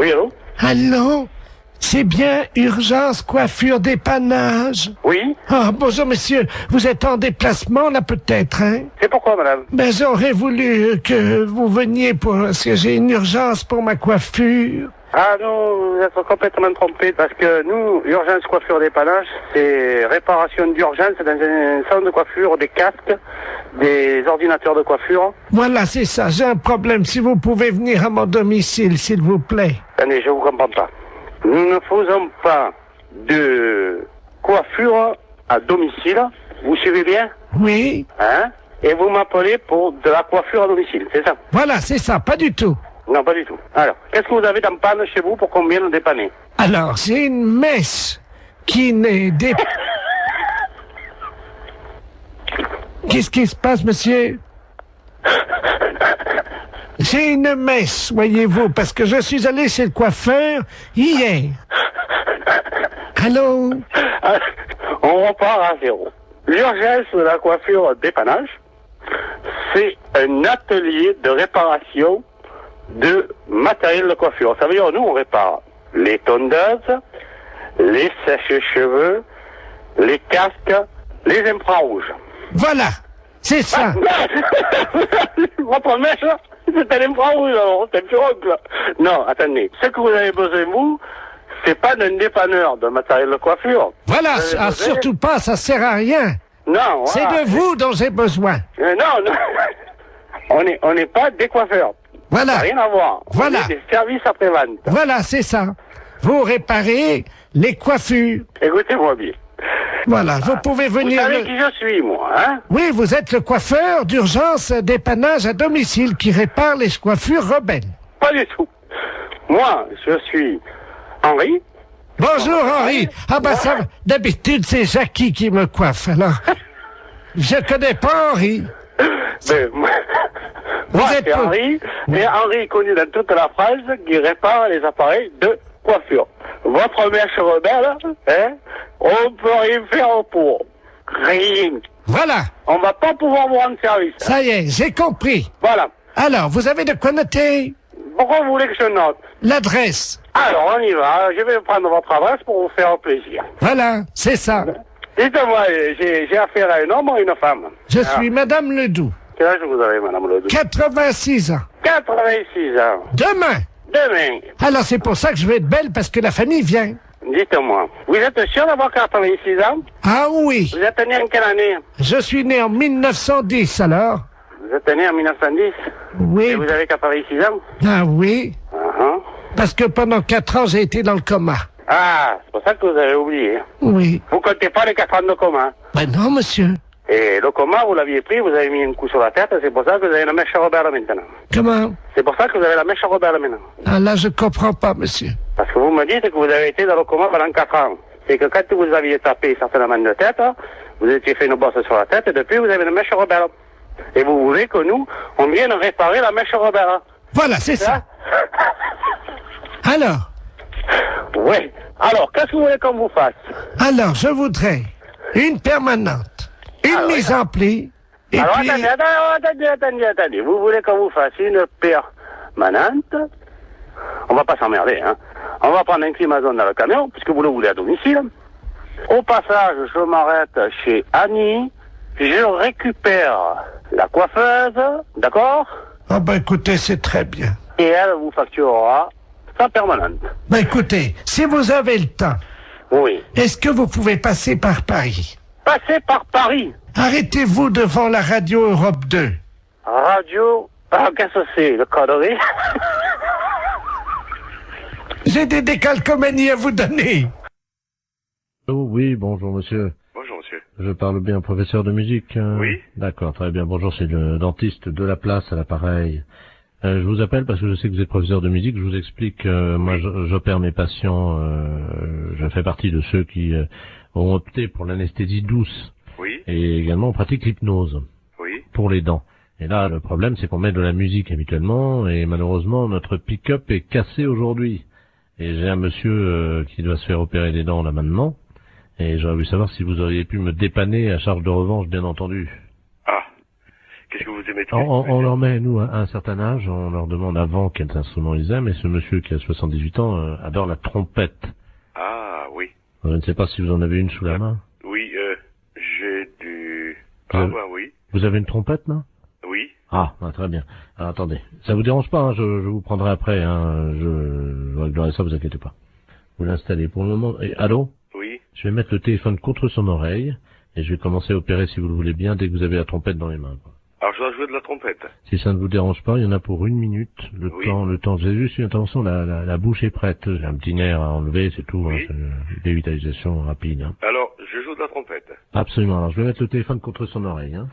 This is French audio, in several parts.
Oui, allô? Allô? C'est bien Urgence Coiffure Dépannage? Oui? Ah, bonjour monsieur, vous êtes en déplacement là peut-être, hein? C'est pourquoi, madame? Ben j'aurais voulu que vous veniez parce que j'ai une urgence pour ma coiffure. Ah non, vous êtes complètement trompé parce que nous, Urgence Coiffure Dépannage, c'est réparation d'urgence dans un salon de coiffure, des casques, des ordinateurs de coiffure. Voilà, c'est ça, j'ai un problème. Si vous pouvez venir à mon domicile, s'il vous plaît. Attendez, je vous comprends pas. Nous ne faisons pas de coiffure à domicile. Vous suivez bien? Oui? Hein? Et vous m'appelez pour de la coiffure à domicile, c'est ça? Voilà, c'est ça, pas du tout. Non, pas du tout. Alors, qu'est-ce que vous avez dans panne chez vous pour qu'on vienne dépanner? Alors, j'ai une mèche qui n'est dé... Qu'est-ce qui se passe, monsieur? J'ai une mèche, voyez-vous, parce que je suis allé chez le coiffeur hier. Allô? On repart à zéro. L'urgence de la coiffure dépannage, c'est un atelier de réparation de matériel de coiffure. Ça veut dire, nous, on répare les tondeuses, les sèches-cheveux, les casques, les infrarouges. Voilà, c'est ça. Votre mèche, c'est un infrarouge, alors, c'est un pirogue, là. Non, attendez. Ce que vous avez besoin, vous, c'est pas d'un dépanneur de matériel de coiffure. Voilà, surtout pas, ça sert à rien. Non, voilà. C'est de vous dont j'ai besoin. Non, on n'est pas des coiffeurs. Voilà. Ça n'a rien à voir. Voilà. On est des services après-vente. Voilà, c'est ça. Vous réparez les coiffures. Écoutez-moi bien. Voilà, vous pouvez venir... Vous savez qui je suis, moi, hein? Oui, vous êtes le coiffeur d'urgence dépannage à domicile qui répare les coiffures rebelles. Pas du tout. Moi, je suis Henri. Bonjour Henri. Ah bah ça, d'habitude c'est Jackie qui me coiffe, alors... Je connais pas Henri. Ben, moi, êtes c'est pas- Henri, mais Henri est connu dans toute la France qui répare les appareils de coiffure. Votre mèche rebelle, hein, on peut rien faire pour. Rien. Voilà, On va pas pouvoir vous rendre service. ça y est, j'ai compris. Voilà. Alors, vous avez de quoi noter? Pourquoi vous voulez que je note? L'adresse. Alors, on y va. Je vais prendre votre adresse pour vous faire plaisir. Voilà, c'est ça. Dites-moi, j'ai affaire à un homme ou à une femme? Je suis Madame Ledoux. Quel âge vous avez, Madame Ledoux? 86 ans. 86 ans. Demain. Demain. Alors c'est pour ça que je vais être belle, parce que la famille vient. Dites-moi, vous êtes sûr d'avoir 86 ans? Ah oui. Vous êtes né en quelle année? Je suis né en 1910, alors. Vous êtes né en 1910? Et Oui. vous avez 86 ans? Ah oui. Uh-huh. Parce que pendant 4 ans, j'ai été dans le coma. Ah, c'est pour ça que vous avez oublié. Oui. Vous comptez pas les 4 ans de coma. Ben non, monsieur. Et le coma, vous l'aviez pris, vous avez mis un coup sur la tête, c'est pour ça que vous avez la mèche rebelle maintenant. Comment? C'est pour ça que vous avez la mèche rebelle maintenant. Ah là, je comprends pas, monsieur. Parce que vous me dites que vous avez été dans le coma pendant 4 ans. C'est que quand vous aviez tapé certainement de tête, vous étiez fait une bosse sur la tête, et depuis vous avez une mèche rebelle. Et vous voulez que nous, on vienne réparer la mèche rebelle. Voilà, c'est ça. Alors? Oui. Alors, qu'est-ce que vous voulez qu'on vous fasse? Alors, je voudrais une permanente, une mise en pli, et Alors, puis... attendez. Vous voulez qu'on vous fasse une permanente? On va pas s'emmerder, hein. On va prendre un climazone dans le camion, puisque vous le voulez à domicile. Au passage, je m'arrête chez Annie. Je récupère la coiffeuse, d'accord? Ah ben écoutez, c'est très bien. Et elle vous facturera sa permanente. Ben écoutez, si vous avez le temps, Oui. est-ce que vous pouvez passer par Paris? Passez par Paris. Arrêtez-vous devant la radio Europe 2. Radio... Ah, qu'est-ce que c'est, le connerie? J'ai des décalcomanies à vous donner. Oh oui, bonjour monsieur. Bonjour, monsieur. Je parle bien au professeur de musique. Oui. D'accord, très bien. Bonjour, c'est le dentiste de la place à l'appareil. Je vous appelle parce que je sais que vous êtes professeur de musique. Je vous explique, moi j'opère mes patients, je fais partie de ceux qui ont opté pour l'anesthésie douce. Oui. Et également on pratique l'hypnose Oui. pour les dents. Et là, le problème, c'est qu'on met de la musique habituellement, et malheureusement, notre pick-up est cassé aujourd'hui. Et j'ai un monsieur qui doit se faire opérer les dents là maintenant, et j'aurais voulu savoir si vous auriez pu me dépanner à charge de revanche, bien entendu. Ah. Qu'est-ce que vous aimez On leur met, nous, à un certain âge, on leur demande avant quels instruments ils aiment, et ce monsieur qui a 78 ans adore la trompette. Ah, oui. Je ne sais pas si vous en avez une sous la main. Oui, j'ai du... Ah, bah oui. Vous avez une trompette, là? Oui. Ah, très bien. Alors, attendez. Ça vous dérange pas, hein, je vous prendrai après, hein, je réglerai ça, vous inquiétez pas. Vous l'installez pour le moment. Et, allô? Oui. Je vais mettre le téléphone contre son oreille, et je vais commencer à opérer, si vous le voulez bien, dès que vous avez la trompette dans les mains, quoi. Alors, je dois jouer de la trompette. Si ça ne vous dérange pas, il y en a pour 1 minute. Le temps. J'ai juste une intervention, la bouche est prête. J'ai un petit nerf à enlever, c'est tout. Oui. Hein, c'est une dévitalisation rapide. Hein. Alors, je joue de la trompette. Absolument. Alors, je vais mettre le téléphone contre son oreille. Hein.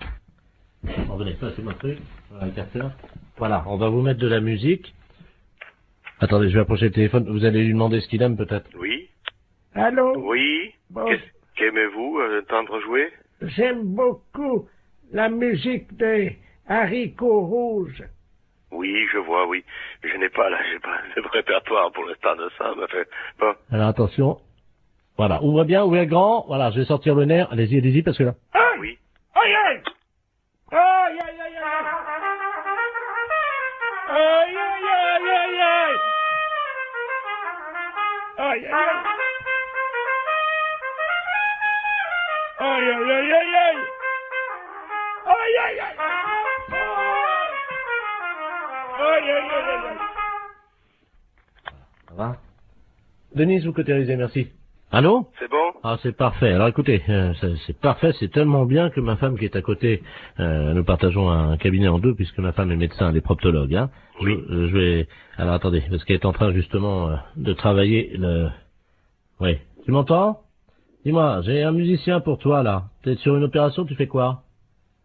Revenez, c'est mon truc. Voilà, le capteur. Voilà, on va vous mettre de la musique. Attendez, je vais approcher le téléphone. Vous allez lui demander ce qu'il aime, peut-être. Oui. Allô? Oui. Bon, Qu'aimez-vous entendre jouer? j'aime beaucoup la musique des haricots rouges. Oui, je vois, oui. Je n'ai pas, là, j'ai pas de répertoire pour l'instant de ça, mais fait, bon. Alors, attention. Voilà, ouvrez bien, ouvrez grand. Voilà, je vais sortir le nerf. Allez-y, parce que là... Oui. Aïe, aïe! Aïe, aïe, aïe, aïe! Aïe, aïe, aïe, aïe, aïe! Aïe, aïe, aïe! Aïe, aïe, aïe, aïe, aïe! Aïe, aïe, aïe! Aïe, aïe, aïe, aïe! Ça va? Denise, vous cautérisez, merci. Allô? C'est bon? Ah, c'est parfait. Alors écoutez, c'est parfait, c'est tellement bien que ma femme qui est à côté, nous partageons un cabinet en deux puisque ma femme est médecin, elle est proctologue. Hein. Oui. Je vais... Alors attendez, parce qu'elle est en train justement de travailler le... Oui. Tu m'entends? Dis-moi, j'ai un musicien pour toi là. T'es sur une opération, tu fais quoi?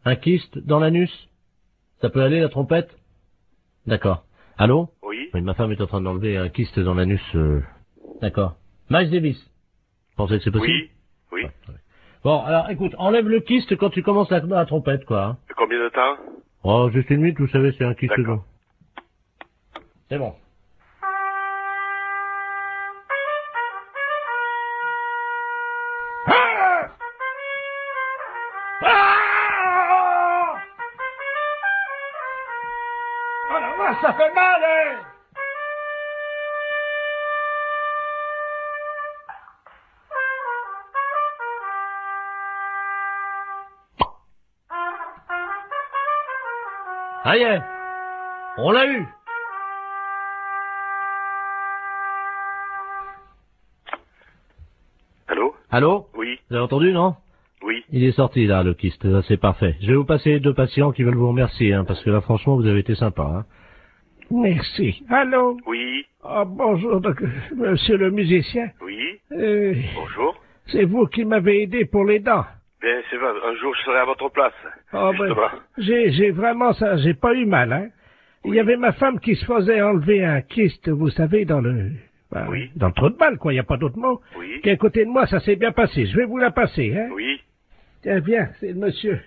Un kyste dans l'anus? Ça peut aller la trompette? D'accord. Allô? Oui. Oui, ma femme est en train d'enlever un kyste dans l'anus. D'accord. Miles Davis. Pensez que c'est possible? Oui. Oui. Ouais. Bon, alors écoute, enlève le kyste quand tu commences la trompette, quoi. Hein. Combien de temps? Oh, juste 1 minute, vous savez, c'est un kyste. D'accord. C'est bon. Oh la vache, ça fait mal, hein! Ça y est, on l'a eu. Allô? Allô? Oui. Vous avez entendu, non? Oui. Il est sorti, là, le kyste. Là, c'est parfait. Je vais vous passer 2 patients qui veulent vous remercier, hein, parce que là, franchement, vous avez été sympa, hein. Merci. Allô? Oui. Oh, bonjour, monsieur le musicien. Oui. Bonjour. Bonjour. C'est vous qui m'avez aidé pour les dents. Bien, c'est vrai. Un jour, je serai à votre place. Oh, Justement. j'ai vraiment ça, j'ai pas eu mal, hein. Il y avait ma femme qui se faisait enlever un kyste, vous savez, dans le... Oui. Dans le trou de balle, quoi, il n'y a pas d'autre mot. Oui. Qui est à côté de moi, ça s'est bien passé. Je vais vous la passer, hein. Oui. Tiens, viens, c'est le monsieur.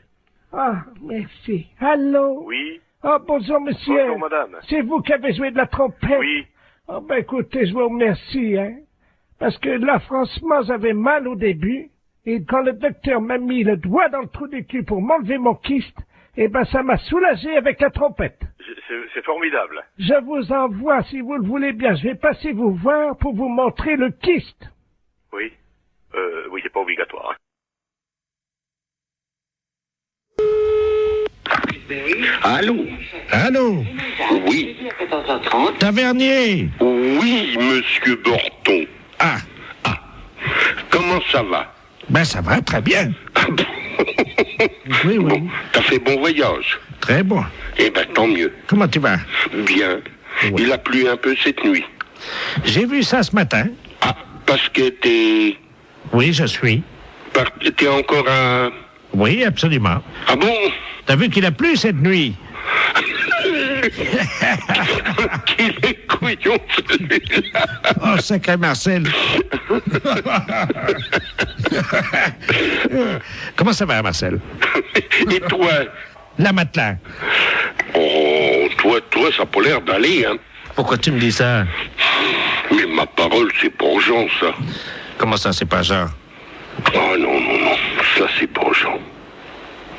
Ah, merci. Allô? Oui. Ah, bonjour, monsieur. Bonjour, madame. C'est vous qui avez joué de la trompette? Oui. Ah, ben, écoutez, je vous remercie, hein. Parce que là, franchement, j'avais mal au début. Et quand le docteur m'a mis le doigt dans le trou du cul pour m'enlever mon kyste, eh ben, ça m'a soulagé avec la trompette. C'est formidable. Je vous envoie, si vous le voulez bien, je vais passer vous voir pour vous montrer le kyste. Oui. Oui, c'est pas obligatoire. Allô? Allô? Oui. Tavernier? Oui, monsieur Borton. Ah, Comment ça va? ben ça va très bien. Oui, oui. Bon, t'as fait bon voyage? Très bon. Eh ben, tant mieux. Comment tu vas? Bien. Oui. Il a plu un peu cette nuit. J'ai vu ça ce matin. Ah, parce que t'es Oui, je suis. encore à... Oui, absolument. Ah bon? T'as vu qu'il a plu cette nuit? Qu'il est couillon, celui-là. Oh, sacré Marcel. Comment ça va, Marcel? Et toi? La matelas. Oh, toi, ça a pas l'air d'aller, hein. Pourquoi tu me dis ça? Mais ma parole, c'est pour Jean, ça. Comment ça, c'est pas Jean? Ah non, ça c'est pour Jean.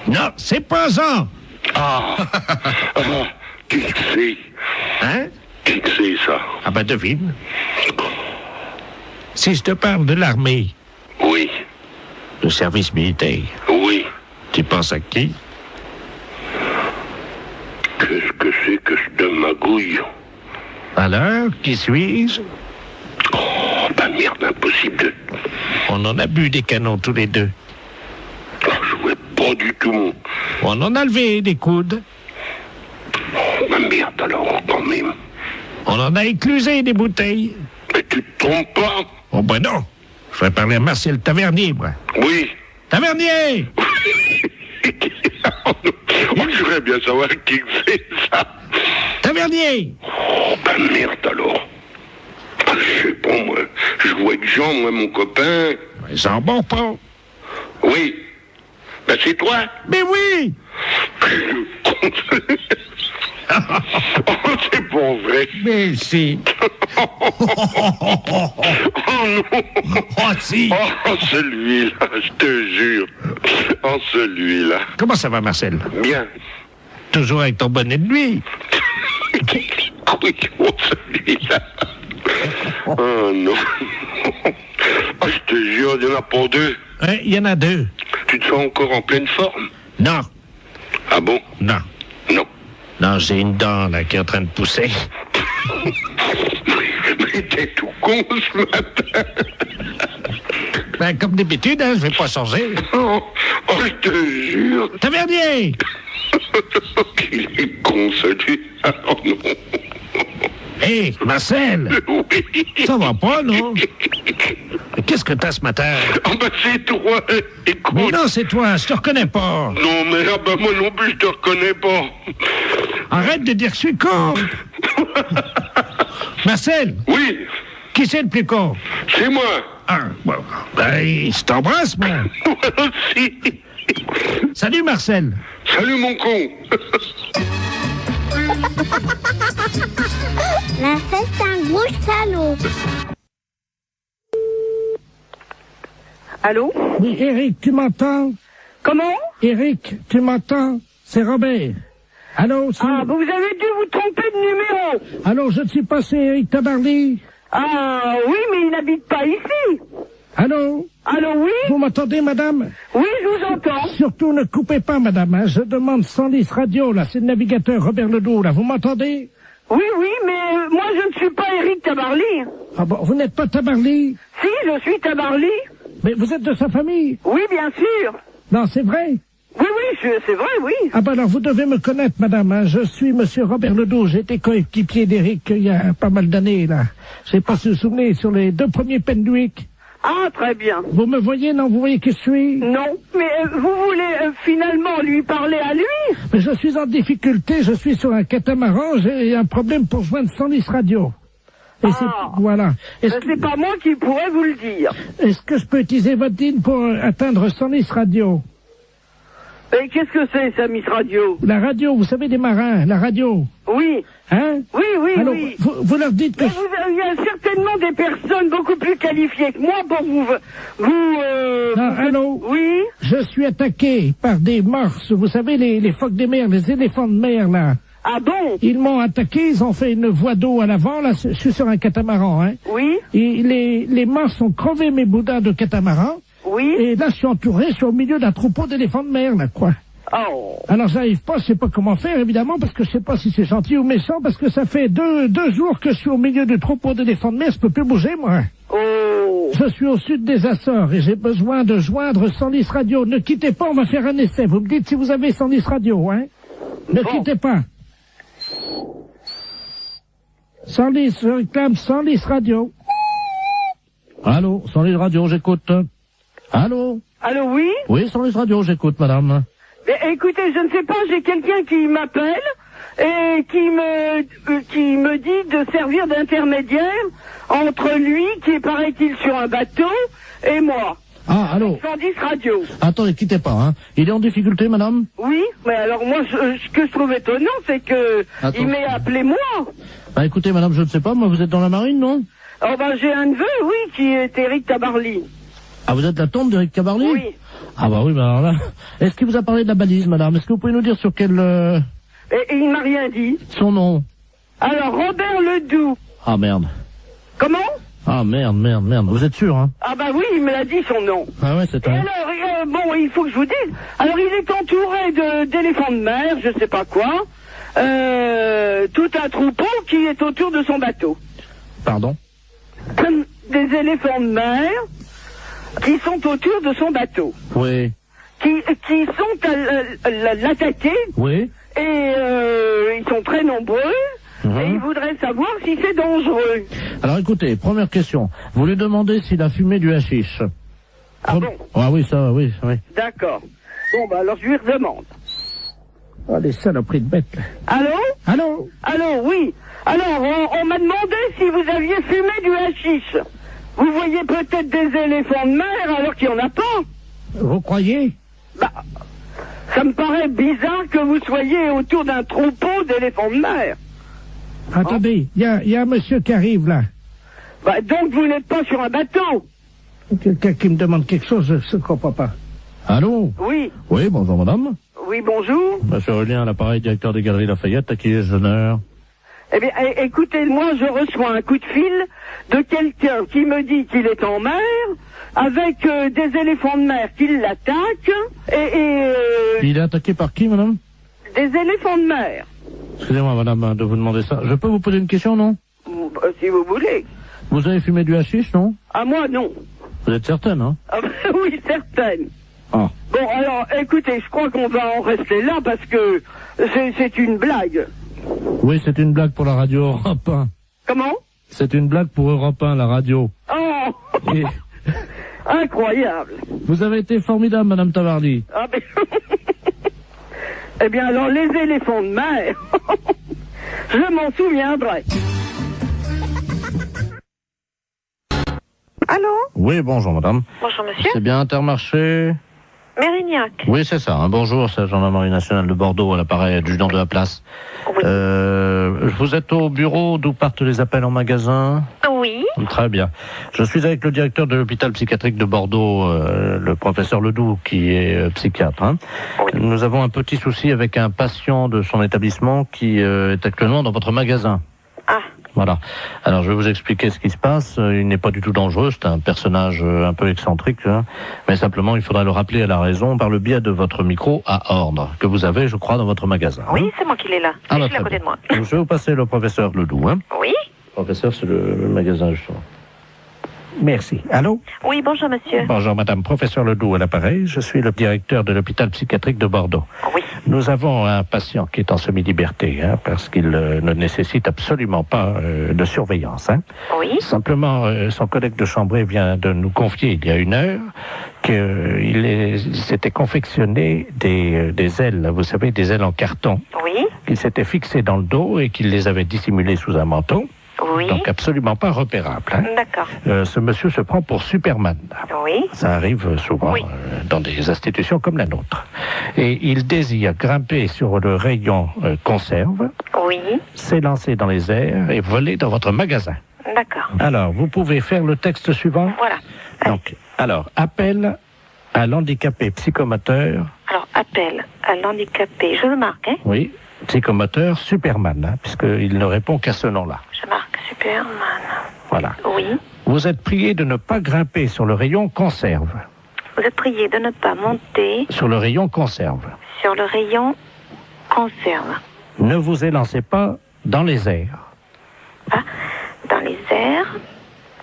Non, c'est pas Jean. Ah, qui que c'est? Hein? Qui que c'est, ça? Ah ben devine. Si je te parle de l'armée, Oui, le service militaire, oui. tu penses à qui? Qu'est-ce que c'est que ce de magouille? Alors, qui suis-je? Oh, bah merde, impossible de... On en a bu des canons tous les deux. Oh, je vois pas du tout. On en a levé des coudes. Oh, bah merde, alors, quand même. On en a éclusé des bouteilles. Mais tu te trompes pas? Oh ben non. Je vais parler à Marcel Tavernier, moi. Oui. Tavernier! Moi, je voudrais bien savoir qui que c'est, ça. Tavernier! Oh, bah merde, alors. Ah, je sais pas, moi. Je vois que Jean, moi, mon copain. Ils en bon pas. Oui. Ben, c'est toi. Mais oui! Oh, c'est pas vrai. Mais si. Oh non. Oh si. Oh, celui-là, je te jure. Oh, celui-là. Comment ça va, Marcel? Bien. Toujours avec ton bonnet de nuit. Oui, oh, celui-là. Oh non. Oh, je te jure, il n'y en a pas deux. Hein, il y en a deux. Tu te sens encore en pleine forme? Non. Ah bon? Non. Non. Non, j'ai une dent, là, qui est en train de pousser. Mais t'es tout con ce matin. Ben, comme d'habitude, hein, je vais pas changer. Oh, je te jure. Tavernier! Il est con, celui-là. Oh non. Hé, Marcel! Oui. Ça va pas, non? Qu'est-ce que t'as ce matin? Ah ben c'est toi. Écoute. Mais non, c'est toi, je te reconnais pas. Non, mais ah ben moi non plus, je te reconnais pas. Arrête de dire que je suis con. Marcel, Oui, qui c'est le plus con? c'est moi. Ah, bon, ben, je t'embrasse, moi. Moi aussi. Salut, Marcel. Salut mon con. Marcel, c'est un gros salaud. Allô? Oui, Eric, tu m'entends? Comment? Eric, tu m'entends? C'est Robert. Allô, c'est... Ah, vous avez dû vous tromper de numéro. Allô, je ne suis pas, c'est Eric Tabarly. Ah, oui, mais il n'habite pas ici. Allô? Allô, oui? Vous m'entendez, madame? Oui, je vous entends. Surtout, ne coupez pas, madame. Hein. Je demande 110 radio, là. C'est le navigateur Robert Ledoux, là. Vous m'entendez? Oui, oui, mais moi, je ne suis pas Eric Tabarly. Ah bon, vous n'êtes pas Tabarly? Si, je suis Tabarly. Mais vous êtes de sa famille? Oui, bien sûr. Non, c'est vrai? Oui, oui, c'est vrai, oui. Ah ben alors, vous devez me connaître, madame. Hein. Je suis monsieur Robert Ledoux. J'étais coéquipier d'Eric il y a pas mal d'années, là. Je sais pas si vous vous souvenez, sur les 2 premiers Penduic. Ah, très bien. Vous me voyez, non? Vous voyez qui je suis? Non, mais vous voulez finalement lui parler à lui? Mais je suis en difficulté. Je suis sur un catamaran. J'ai un problème pour joindre 110 radio. Et Ah. c'est... Voilà. C'est pas moi qui pourrais vous le dire. Est-ce que je peux utiliser votre ligne pour atteindre 110 radio? Et qu'est-ce que c'est, ça, Miss Radio? La radio, vous savez, des marins, la radio. Oui. Hein? Oui, oui, Alors, oui. vous leur dites que... Mais il y a certainement des personnes beaucoup plus qualifiées que moi pour vous Non, allô? Oui? Je suis attaqué par des morses, vous savez, les phoques des mers, les éléphants de mer, là. Ah bon? Ils m'ont attaqué, ils ont fait une voie d'eau à l'avant, là, je suis sur un catamaran, hein. Oui? Et les morses ont crevé mes boudins de catamaran, Oui? et là, je suis entouré, je suis au milieu d'un troupeau d'éléphants de mer, là, quoi. Oh. Alors, j'arrive pas, je sais pas comment faire, évidemment, parce que je sais pas si c'est gentil ou méchant, parce que ça fait deux jours que je suis au milieu du troupeau d'éléphants de mer, je peux plus bouger, moi. Oh. Je suis au sud des Açores et j'ai besoin de joindre 110 radio. Ne quittez pas, on va faire un essai. Vous me dites si vous avez 110 radio, hein? Ne quittez pas. 110, je réclame 110 radio. Allô, 110 radio, j'écoute. Allô? Allô, oui? Oui, 110 radio, j'écoute, madame. Mais, écoutez, je ne sais pas, j'ai quelqu'un qui m'appelle et qui me dit de servir d'intermédiaire entre lui, qui est, paraît-il, sur un bateau, et moi. Ah, allô? 110 radio. Attendez, quittez pas, hein. Il est en difficulté, madame? Oui, mais alors moi, ce que je trouve étonnant, c'est que Attends. il m'ait appelé moi. Bah écoutez, madame, je ne sais pas, moi, vous êtes dans la marine, non? Oh ben, j'ai un neveu, oui, qui est Eric Tabarly. Ah, vous êtes la tante d'Éric Cabarly? Oui. Ah bah oui, bah alors là... Est-ce qu'il vous a parlé de la balise, madame? Est-ce que vous pouvez nous dire sur quel... Et il m'a rien dit. Son nom? Alors, Robert Ledoux. Ah, merde. Comment? Ah, merde. Vous êtes sûr, hein? Ah bah oui, il me l'a dit son nom. Ah ouais, c'est Et un... alors, bon, il faut que je vous dise. Alors, il est entouré d'éléphants de mer, je sais pas quoi. Tout un troupeau qui est autour de son bateau. Pardon? Comme des éléphants de mer qui sont autour de son bateau. Oui. Qui sont à l'attaquer. Oui. Et ils sont très nombreux. Et ils voudraient savoir si c'est dangereux. Alors écoutez, première question. Vous lui demandez s'il a fumé du hashish. Ah bon? Ah oui, ça, oui. D'accord. Bon, bah alors je lui redemande. Oh, des saloperies de bêtes. Allô, oui. Alors, on m'a demandé si vous aviez fumé du hashish. Vous voyez peut-être des éléphants de mer alors qu'il n'y en a pas. Vous croyez? Bah, ça me paraît bizarre que vous soyez autour d'un troupeau d'éléphants de mer. Attendez, il y a un monsieur qui arrive là. Bah, donc vous n'êtes pas sur un bateau. Quelqu'un qui me demande quelque chose, je ne comprends pas. Allô? Oui. Oui, bonjour madame. Oui, bonjour. Monsieur Aurélien, à l'appareil, directeur des Galeries Lafayette, à qui ai-je l'honneur? Eh bien, écoutez, moi, je reçois un coup de fil de quelqu'un qui me dit qu'il est en mer, avec des éléphants de mer qui l'attaquent, Il est attaqué par qui, madame? des éléphants de mer. Excusez-moi, madame, de vous demander ça. Je peux vous poser une question, non? Si vous voulez. Vous avez fumé du hashish, non? À moi, non. Vous êtes certaine, hein? Ah, oui, certaine. Ah. Bon, alors, écoutez, je crois qu'on va en rester là parce que c'est une blague. Oui, c'est une blague pour la radio Europe 1. Comment? C'est une blague pour Europe 1, la radio. Oh Et incroyable. vous avez été formidable, madame Tavarly. Ah, ben... eh bien, alors, les éléphants de mer, je m'en souviendrai. Allô? Oui, bonjour, madame. Bonjour, monsieur. C'est bien Intermarché? Mérignac. Oui, c'est ça. Bonjour, c'est la gendarmerie nationale de Bordeaux, à l'appareil adjudant de la place. Oui. Vous êtes au bureau d'où partent les appels en magasin? Oui. Très bien. Je suis avec le directeur de l'hôpital psychiatrique de Bordeaux, le professeur Ledoux, qui est psychiatre. Hein. Oui. Nous avons un petit souci avec un patient de son établissement qui est actuellement dans votre magasin. Ah. Voilà. Alors, je vais vous expliquer ce qui se passe. Il n'est pas du tout dangereux. C'est un personnage un peu excentrique. Hein. Mais simplement, il faudra le rappeler à la raison par le biais de votre micro à ordre, que vous avez, je crois, dans votre magasin. Oui, hein. c'est moi qui l'ai là. Ah, Je bah, suis à très côté bien. de moi. Donc, je vais vous passer le professeur Ledoux. Hein. Oui. Professeur, c'est le magasin, justement. Merci. Allô? Oui, bonjour, monsieur. Bonjour, madame. Professeur Ledoux à l'appareil. Je suis le directeur de l'hôpital psychiatrique de Bordeaux. Oui. Nous avons un patient qui est en semi-liberté, hein, parce qu'il ne nécessite absolument pas de surveillance. Hein. Oui. Simplement, son collègue de chambrée vient de nous confier il y a 1 heure qu'il s'était confectionné des ailes, vous savez, des ailes en carton, Oui. qu'il s'était fixées dans le dos et qu'il les avait dissimulées sous un manteau. Oui. Donc absolument pas repérable. Hein. D'accord. Ce monsieur se prend pour Superman. Oui. Ça arrive souvent Oui. dans des institutions comme la nôtre. Et il désire grimper sur le rayon conserve, Oui. s'élancer dans les airs et voler dans votre magasin. D'accord. Alors, vous pouvez faire le texte suivant. Voilà. Donc, alors, appel à l'handicapé psychomoteur. Alors, appel à l'handicapé. Je le marque, hein? Oui, psychomoteur Superman, hein, puisqu'il ne répond qu'à ce nom-là. Je marque Superman. Voilà. Oui. Vous êtes prié de ne pas grimper sur le rayon conserve. Vous êtes prié de ne pas monter Sur le rayon conserve. sur le rayon conserve. Ne vous élancez pas dans les airs. Ah, dans les airs.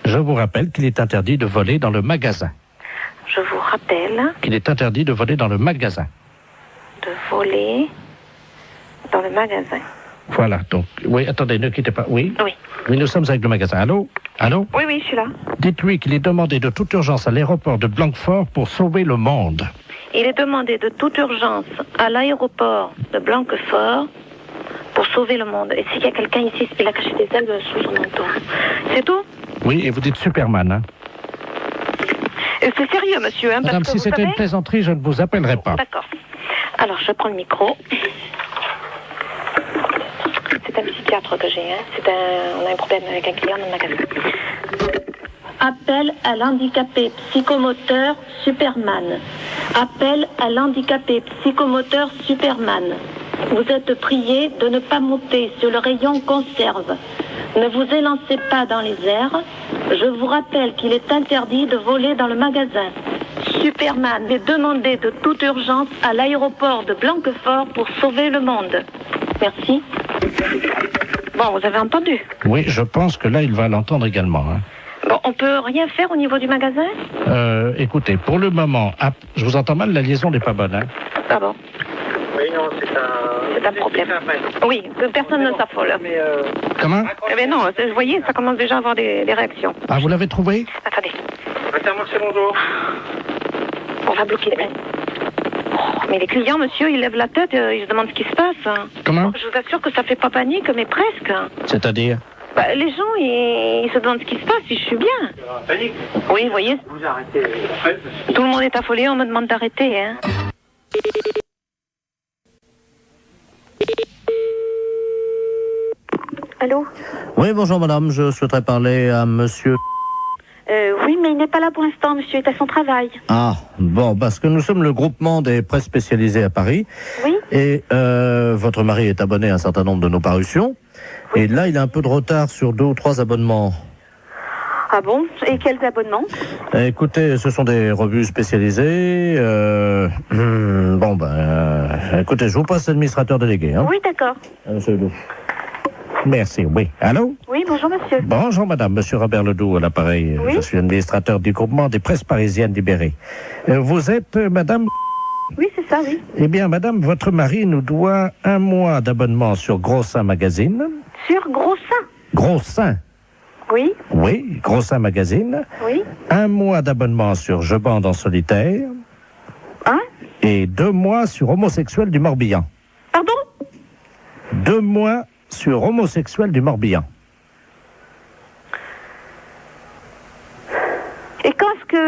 Je vous rappelle qu'il est interdit de voler dans le magasin. Je vous rappelle Qu'il est interdit de voler dans le magasin. de voler dans le magasin. Voilà, donc, oui, attendez, ne quittez pas. Oui? Oui. Oui, nous sommes avec le magasin. Allô? Allô? Oui, oui, je suis là. Dites-lui qu'il est demandé de toute urgence à l'aéroport de Blanquefort pour sauver le monde. Il est demandé de toute urgence à l'aéroport de Blanquefort pour sauver le monde. Et s'il y a quelqu'un ici, il a caché des ailes sous son manteau. C'est tout? Oui, et vous dites Superman, hein? Et c'est sérieux, monsieur, hein? Madame, parce que si vous c'était savez... une plaisanterie, je ne vous appellerai pas. D'accord. Alors, je prends le micro. C'est c'est un psychiatre que j'ai. Hein. On a un problème avec un client dans le magasin. Appel à l'handicapé psychomoteur Superman. Appel à l'handicapé psychomoteur Superman. Vous êtes prié de ne pas monter sur le rayon conserve. Ne vous élancez pas dans les airs. Je vous rappelle qu'il est interdit de voler dans le magasin. Superman est demandé de toute urgence à l'aéroport de Blanquefort pour sauver le monde. Merci. Bon, vous avez entendu? Oui, je pense que là, il va l'entendre également. Hein. Bon, on peut rien faire au niveau du magasin? Écoutez, pour le moment, je vous entends mal, la liaison n'est pas bonne. Hein. Ah bon? Oui, non, c'est un problème. Oui, que personne ne s'affole. Comment? Eh bien non, vous voyez, ça commence déjà à avoir des réactions. Ah, vous l'avez trouvé? Attendez. Attends-moi, c'est mon dos. On va bloquer les... Oh, mais les clients, monsieur, ils lèvent la tête, ils se demandent ce qui se passe. Hein. Comment? Je vous assure que ça fait pas panique, mais presque. C'est-à-dire? Bah, les gens, ils se demandent ce qui se passe, si je suis bien. Panique. Oui, vous voyez. Vous arrêtez. Tout le monde est affolé, on me demande d'arrêter, hein. Allô? Oui, bonjour madame, je souhaiterais parler à monsieur... Oui, mais il n'est pas là pour l'instant, monsieur est à son travail. Ah, bon, parce que nous sommes le groupement des presses spécialisées à Paris. Oui. Et votre mari est abonné à un certain nombre de nos parutions. Oui. Et là, il a un peu de retard sur 2 ou 3 abonnements. Ah bon? Et quels abonnements? Écoutez, ce sont des revues spécialisées. Écoutez, je vous passe l'administrateur délégué. Hein. Oui, d'accord. Merci, oui. Allô? Oui, bonjour monsieur. Bonjour madame, monsieur Robert Ledoux à l'appareil. Oui. Je suis administrateur du groupement des presses parisiennes libérées. Vous êtes madame... Oui, c'est ça, oui. Eh bien madame, votre mari nous doit 1 mois d'abonnement sur Gros Seins Magazine. Sur Gros Seins? Gros Seins. Oui. Oui, Gros Seins Magazine. Oui. 1 mois d'abonnement sur Je bande en solitaire. Hein? Et 2 mois sur Homosexuel du Morbihan. Pardon? 2 mois sur Homosexuel du Morbihan. Et quand est-ce que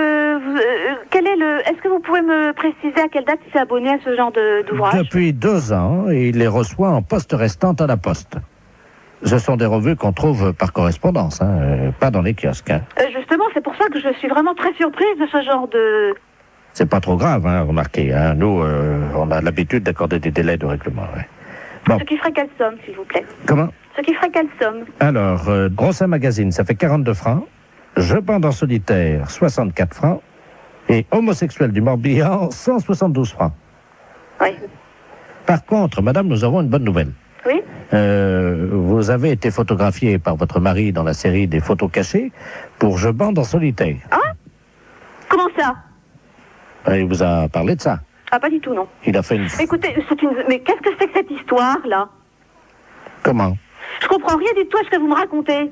est-ce que vous pouvez me préciser à quelle date il s'est abonné à ce genre d'ouvrage? Depuis 2 ans, et il les reçoit en poste restante à la poste. Ce sont des revues qu'on trouve par correspondance, hein, pas dans les kiosques. Hein. Justement, c'est pour ça que je suis vraiment très surprise de ce genre de... C'est pas trop grave, hein, remarquez. Hein. Nous, on a l'habitude d'accorder des délais de règlement. Ouais. Bon. Ce qui ferait quelle somme, s'il vous plaît? Comment? Ce qui ferait quelle somme? Alors, Gros Seins Magazine, ça fait 42 francs. Je bande en solitaire, 64 francs. Et Homosexuel du Morbihan, 172 francs. Oui. Par contre, madame, nous avons une bonne nouvelle. Oui. Vous avez été photographiée par votre mari dans la série des photos cachées pour Je bande en solitaire. Hein? Comment ça? Il vous a parlé de ça? Ah, pas du tout, non. Il a fait une... Écoutez, mais qu'est-ce que c'est que cette histoire-là? Comment? Je comprends rien du tout à ce que vous me racontez.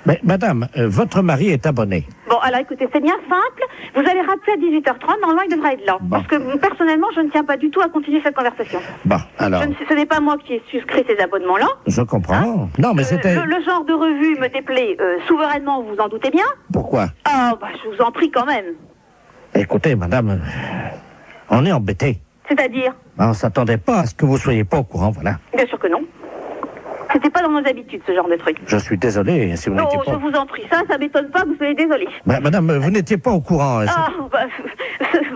Mais madame, votre mari est abonné. Bon, alors écoutez, c'est bien simple. Vous allez rappeler à 18h30, normalement il devrait être là. Bon. Parce que personnellement, je ne tiens pas du tout à continuer cette conversation. Bon, alors... Ce n'est pas moi qui ai souscrit ces abonnements-là. Je comprends. Hein? Non, mais c'était... Le genre de revue me déplaît souverainement, vous en doutez bien. Pourquoi? Ah, bah je vous en prie quand même. Écoutez, madame, on est embêtés. C'est-à-dire? On s'attendait pas à ce que vous soyez pas au courant, voilà. Bien sûr que non. C'était pas dans nos habitudes, ce genre de truc. Je suis désolé si vous n'étiez pas... Non, je vous en prie, ça m'étonne pas que vous soyez désolé. Madame, vous n'étiez pas au courant. Ah, bah,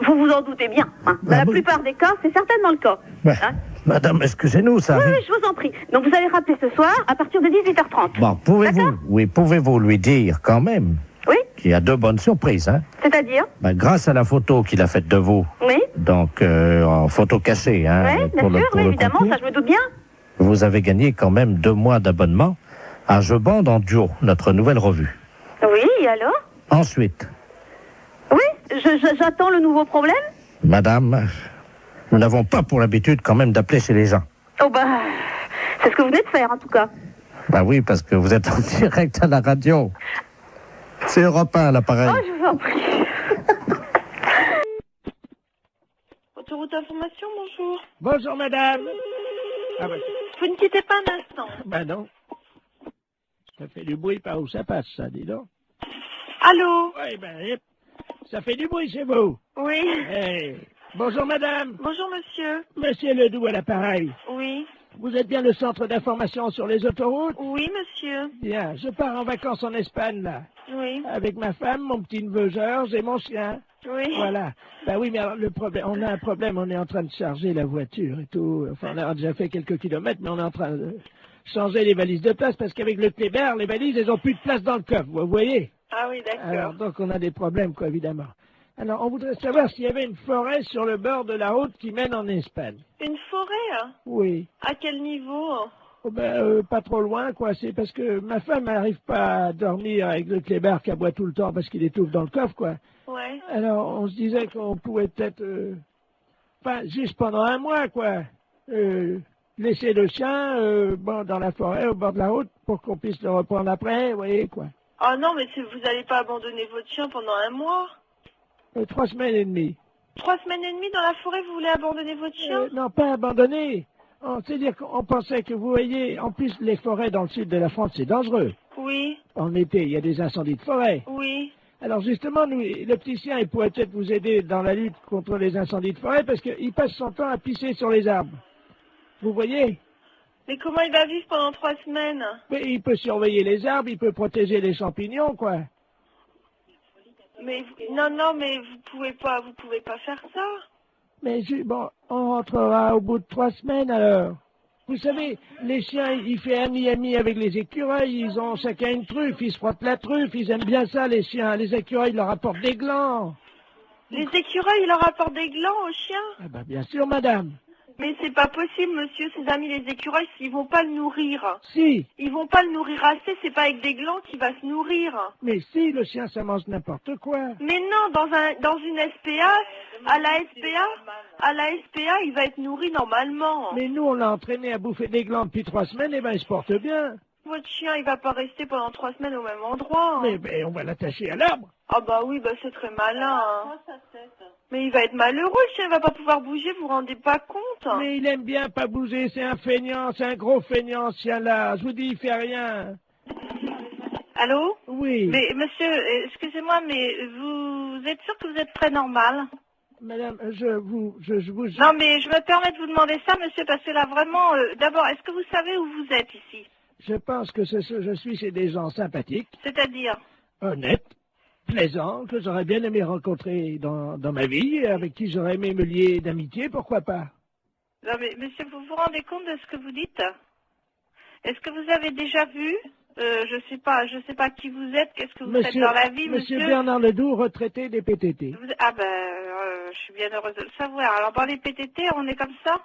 vous vous en doutez bien. Hein. Dans la plupart des cas, c'est certainement le cas. Hein. Madame, excusez-nous, ça arrive... Oui, je vous en prie. Donc vous allez rappeler ce soir à partir de 18h30. Bon, pouvez-vous lui dire quand même qu'il y a 2 bonnes surprises, hein? C'est-à-dire? Grâce à la photo qu'il a faite de vous. Oui. Donc, en photo cachée, hein? Oui, bien sûr, évidemment, ça je me doute bien. Vous avez gagné quand même 2 mois d'abonnement à Je bande en duo, notre nouvelle revue. Oui, et alors? Ensuite. Oui, j'attends le nouveau problème. Madame, nous n'avons pas pour l'habitude quand même d'appeler chez les gens. Oh bah, c'est ce que vous venez de faire en tout cas. Bah oui, parce que vous êtes en direct à la radio. C'est Europe 1 à l'appareil. Oh, je vous en prie. Autoroute d'information, bonjour. Bonjour madame. Ah bah, Vous ne quittez pas un instant. bah non. Ça fait du bruit par où ça passe, ça, dis donc. Allô? Oui, ben, ça fait du bruit chez vous. Oui. Hey. Bonjour madame. Bonjour monsieur. Monsieur Ledoux à l'appareil. Oui. Vous êtes bien le centre d'information sur les autoroutes? Oui, monsieur. Bien, je pars en vacances en Espagne, là. Oui. Avec ma femme, mon petit-neveu Georges et mon chien. Oui. Voilà. Ben oui, mais alors, le problème, on a un problème, on est en train de charger la voiture et tout. Enfin, on a déjà fait quelques kilomètres, mais on est en train de changer les valises de place parce qu'avec le Kléber, les valises, elles ont plus de place dans le coffre, vous voyez? Ah oui, d'accord. Alors, donc on a des problèmes, quoi, évidemment. Alors, on voudrait savoir s'il y avait une forêt sur le bord de la route qui mène en Espagne. Une forêt, hein? Oui. À quel niveau? Oh ben, pas trop loin, quoi. C'est parce que ma femme n'arrive pas à dormir avec le Kléber qui aboie tout le temps parce qu'il étouffe dans le coffre, quoi. Ouais. Alors, on se disait qu'on pouvait peut-être, enfin, juste pendant un mois, quoi, laisser le chien, bon, dans la forêt, au bord de la route, pour qu'on puisse le reprendre après, vous voyez, quoi. Ah non, mais vous n'allez pas abandonner votre chien pendant un mois? 3 semaines et demie. 3 semaines et demie dans la forêt, vous voulez abandonner votre chien? Non, pas abandonner. C'est-à-dire qu'on pensait que, vous voyez, en plus, les forêts dans le sud de la France, c'est dangereux. Oui. En été, il y a des incendies de forêt. Oui. Alors justement, nous, le petit chien, il pourrait peut-être vous aider dans la lutte contre les incendies de forêt parce qu'il passe son temps à pisser sur les arbres. Vous voyez? Mais comment il va vivre pendant 3 semaines? Mais il peut surveiller les arbres, il peut protéger les champignons, quoi. Mais non, mais vous pouvez pas faire ça. Mais bon, on rentrera au bout de 3 semaines alors. Vous savez, les chiens, ils font ami avec les écureuils, ils ont chacun une truffe, ils se frottent la truffe, ils aiment bien ça les chiens. Les écureuils leur apportent des glands. Les écureuils, ils leur apportent des glands aux chiens? Ah ben bien sûr, madame. Mais c'est pas possible, monsieur, ses amis les écureuils, ils vont pas le nourrir. Si. Ils vont pas le nourrir assez, c'est pas avec des glands qu'il va se nourrir. Mais si, le chien, ça mange n'importe quoi. Mais non, dans une SPA, à la SPA, il va être nourri normalement. Mais nous, on l'a entraîné à bouffer des glands depuis 3 semaines, et ben il se porte bien. Votre chien, il va pas rester pendant 3 semaines au même endroit. Hein. Mais on va l'attacher à l'arbre. Ah bah oui, bah c'est très malin. Hein. Mais il va être malheureux, le chien, il va pas pouvoir bouger, vous vous rendez pas compte? Mais il aime bien pas bouger, c'est un feignant, c'est un gros feignant, ce chien-là. Je vous dis, il fait rien. Allô? Oui. Mais monsieur, excusez-moi, mais vous êtes sûr que vous êtes très normal? Madame, je vous... Non, mais je me permets de vous demander ça, monsieur, parce que là, vraiment, d'abord, est-ce que vous savez où vous êtes ici? Je pense que je suis chez des gens sympathiques. C'est-à-dire? Honnêtes, plaisants, que j'aurais bien aimé rencontrer dans ma vie, avec qui j'aurais aimé me lier d'amitié, pourquoi pas? Non, mais monsieur, vous vous rendez compte de ce que vous dites? Est-ce que vous avez déjà vu? Je sais pas qui vous êtes, qu'est-ce que vous faites dans la vie, monsieur? Monsieur Bernard Ledoux, retraité des PTT. Ah ben, je suis bien heureuse de le savoir. Alors, dans les PTT, on est comme ça?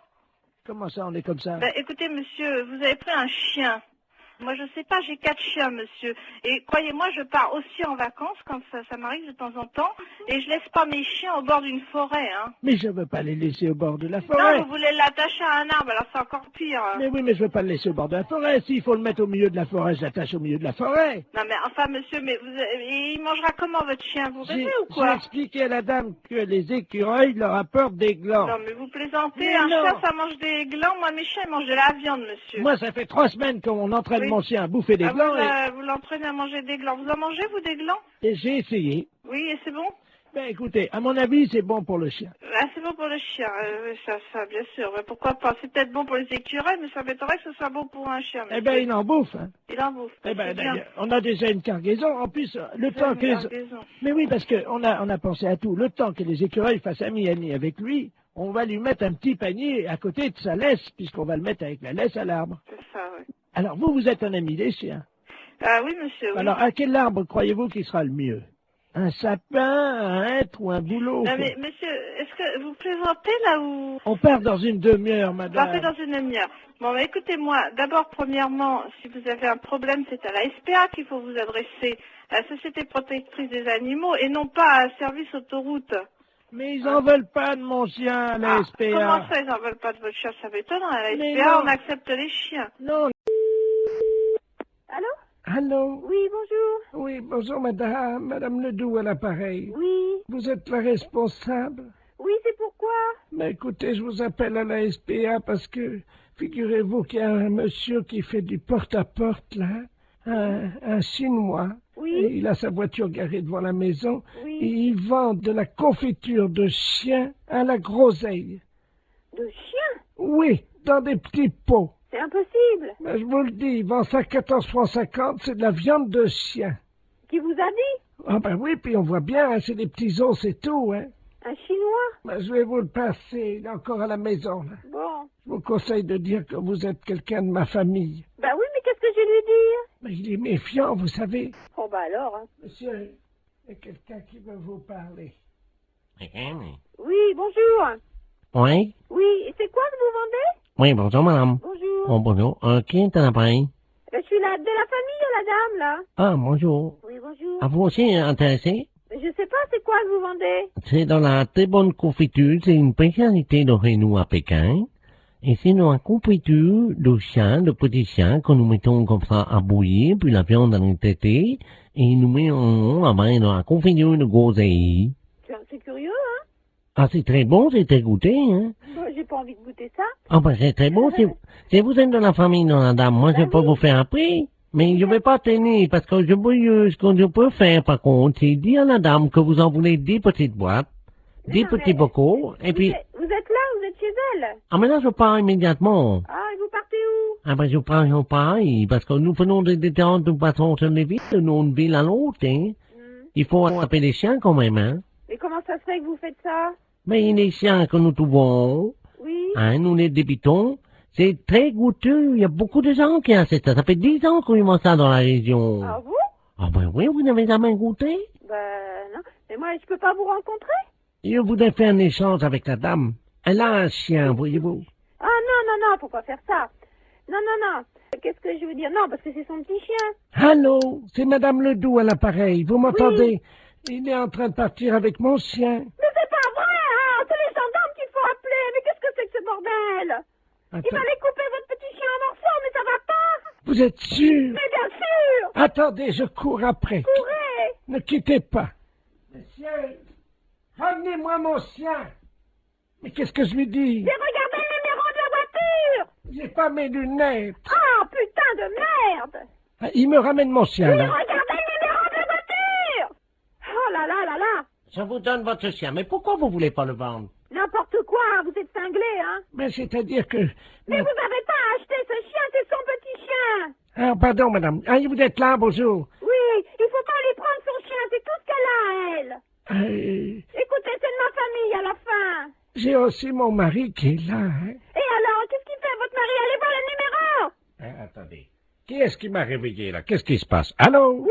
Comment ça, on est comme ça? Ben, écoutez, monsieur, vous avez pris un chien. Moi, je sais pas, j'ai 4 chiens, monsieur. Et croyez-moi, je pars aussi en vacances quand ça m'arrive de temps en temps. Et je laisse pas mes chiens au bord d'une forêt, hein. Mais je veux pas les laisser au bord de la forêt. Non, vous voulez l'attacher à un arbre, alors c'est encore pire. Mais oui, mais je veux pas le laisser au bord de la forêt. S'il faut le mettre au milieu de la forêt, je l'attache au milieu de la forêt. Non, mais enfin, monsieur, mais il mangera comment, votre chien? Vous rêvez ou quoi? J'ai expliqué à la dame que les écureuils leur apportent des glands. Non, mais vous plaisantez. Mais un non. chat, ça mange des glands. Moi, mes chiens, ils mangent de la viande, monsieur. Moi, ça fait 3 semaines qu'on entraîne mon chien à bouffer des glands. Vous l'entraînez à manger des glands. Vous en mangez, vous, des glands? Et j'ai essayé. Oui, et c'est bon? Ben écoutez, à mon avis, c'est bon pour le chien. Ah, c'est bon pour le chien, oui, ça, bien sûr. Mais pourquoi pas? C'est peut-être bon pour les écureuils, mais ça m'étonnerait que ce soit bon pour un chien. Eh ben, il en bouffe. Hein. Il en bouffe. Eh ben, d'ailleurs, on a déjà une cargaison. En plus, le temps que Mais oui, parce qu'on a pensé à tout. Le temps que les écureuils fassent ami avec lui, on va lui mettre un petit panier à côté de sa laisse, puisqu'on va le mettre avec la laisse à l'arbre. C'est ça, oui. Alors, vous êtes un ami des chiens. Ah oui, monsieur, oui. Alors, à quel arbre croyez-vous qu'il sera le mieux? Un sapin, un hêtre ou un bouleau? Non, mais monsieur, est-ce que vous plaisantez là ou... On part dans une demi-heure, madame. On part dans une demi-heure. Bon, bah, écoutez-moi, d'abord, premièrement, si vous avez un problème, c'est à la SPA qu'il faut vous adresser, à la Société Protectrice des Animaux, et non pas à Service Autoroute. Mais ils en veulent pas de mon chien, à la SPA. Comment ça, ils en veulent pas de votre chien? Ça m'étonne, à la SPA, on accepte les chiens. Non. Allô? Allô? Oui, bonjour. Oui, bonjour, madame Ledoux à l'appareil. Oui. Vous êtes la responsable? Oui, c'est pourquoi? Mais écoutez, je vous appelle à la SPA parce que, figurez-vous qu'il y a un monsieur qui fait du porte-à-porte, là, un Chinois. Oui. Et il a sa voiture garée devant la maison. Oui. Et il vend de la confiture de chien à la groseille. De chien? Oui, dans des petits pots. C'est impossible. Ben, je vous le dis, il vend ça 14,50 francs, c'est de la viande de chien. Qui vous a dit? Ah ben oui, puis on voit bien, hein, c'est des petits os, c'est tout, hein. Un Chinois? Ben, je vais vous le passer, il est encore à la maison, là. Bon. Je vous conseille de dire que vous êtes quelqu'un de ma famille. Ben oui, mais qu'est-ce que je vais lui dire? Ben, il est méfiant, vous savez. Oh bah alors, hein. Monsieur, il y a quelqu'un qui veut vous parler. Oui, bonjour. Oui? Oui, et c'est quoi que vous vendez? Oui, bonjour, madame. Bonjour. Oh, bonjour. Qui est à l'appareil? Ben, je suis de la famille, la dame, là. Ah, bonjour. Oui, bonjour. À vous aussi intéressé? Je sais pas, c'est quoi que vous vendez? C'est dans la très bonne confiture, c'est une spécialité de chez nous à Pékin. Et c'est dans la confiture de chien, de petits chiens, que nous mettons comme ça à bouillir, puis la viande elle est traitée, et nous mettons là-bas dans la confiture de groseille. C'est curieux, hein? Ah, c'est très bon, c'est très goûté, hein? Bon, j'ai pas envie de goûter ça. Ah, ben, c'est très bon, si vous êtes de la famille de la dame, moi, je peux vous faire après. Mais je vais pas tenir, parce que ce que je peux faire, par contre, c'est dire à la dame que vous en voulez 10 petites boîtes, 10 petits bocaux, et puis... Vous êtes là, vous êtes chez elle? Ah, mais là, je pars immédiatement. Ah, et vous partez où? Ah, ben, je pars pareil, parce que nous venons de différentes façons sur les villes, de notre ville à l'autre, hein. Il faut attraper les chiens quand même, hein. Mais comment ça se fait que vous faites ça? Mais les chiens que nous trouvons, oui. Hein, nous les débitons, c'est très goûteux. Il y a beaucoup de gens qui achètent ça. Ça fait 10 ans qu'on y mange ça dans la région. Ah vous? Ah ben oui, vous n'avez jamais goûté? Ben non. Mais moi, je peux pas vous rencontrer? Je voudrais faire un échange avec la dame. Elle a un chien, voyez-vous. Ah non, faut pas faire ça. Non. Qu'est-ce que je veux dire? Non, parce que c'est son petit chien. Allô, c'est Madame Ledoux à l'appareil. Vous m'entendez? Il est en train de partir avec mon chien. Mais c'est pas vrai, hein! C'est les gendarmes qu'il faut appeler. Mais qu'est-ce que c'est que ce bordel? Il va aller couper votre petit chien en morceaux, mais ça va pas! Vous êtes sûr? Mais bien sûr! Attendez, je cours après. Courez! Ne quittez pas. Monsieur, ramenez-moi mon chien. Mais qu'est-ce que je lui dis? Mais regardez le numéro de la voiture! J'ai pas mes lunettes. Ah, putain de merde! Ah, il me ramène mon chien, Mais là. regardez le numéro de la voiture! Oh là là là là! Je vous donne votre chien, mais pourquoi vous voulez pas le vendre? N'importe quoi, vous êtes cinglé, hein? Mais c'est-à-dire que... Mais vous n'avez pas acheté ce chien, c'est son petit chien! Ah, pardon, madame. Ah, vous êtes là, bonjour. Oui, il faut pas lui prendre son chien, c'est tout ce qu'elle a, elle! Écoutez, c'est de ma famille, à la fin! J'ai aussi mon mari qui est là, hein. Et alors, qu'est-ce qu'il fait, votre mari? Allez voir le numéro! Attendez. Qui est-ce qui m'a réveillé, là? Qu'est-ce qui se passe? Allô? Oui!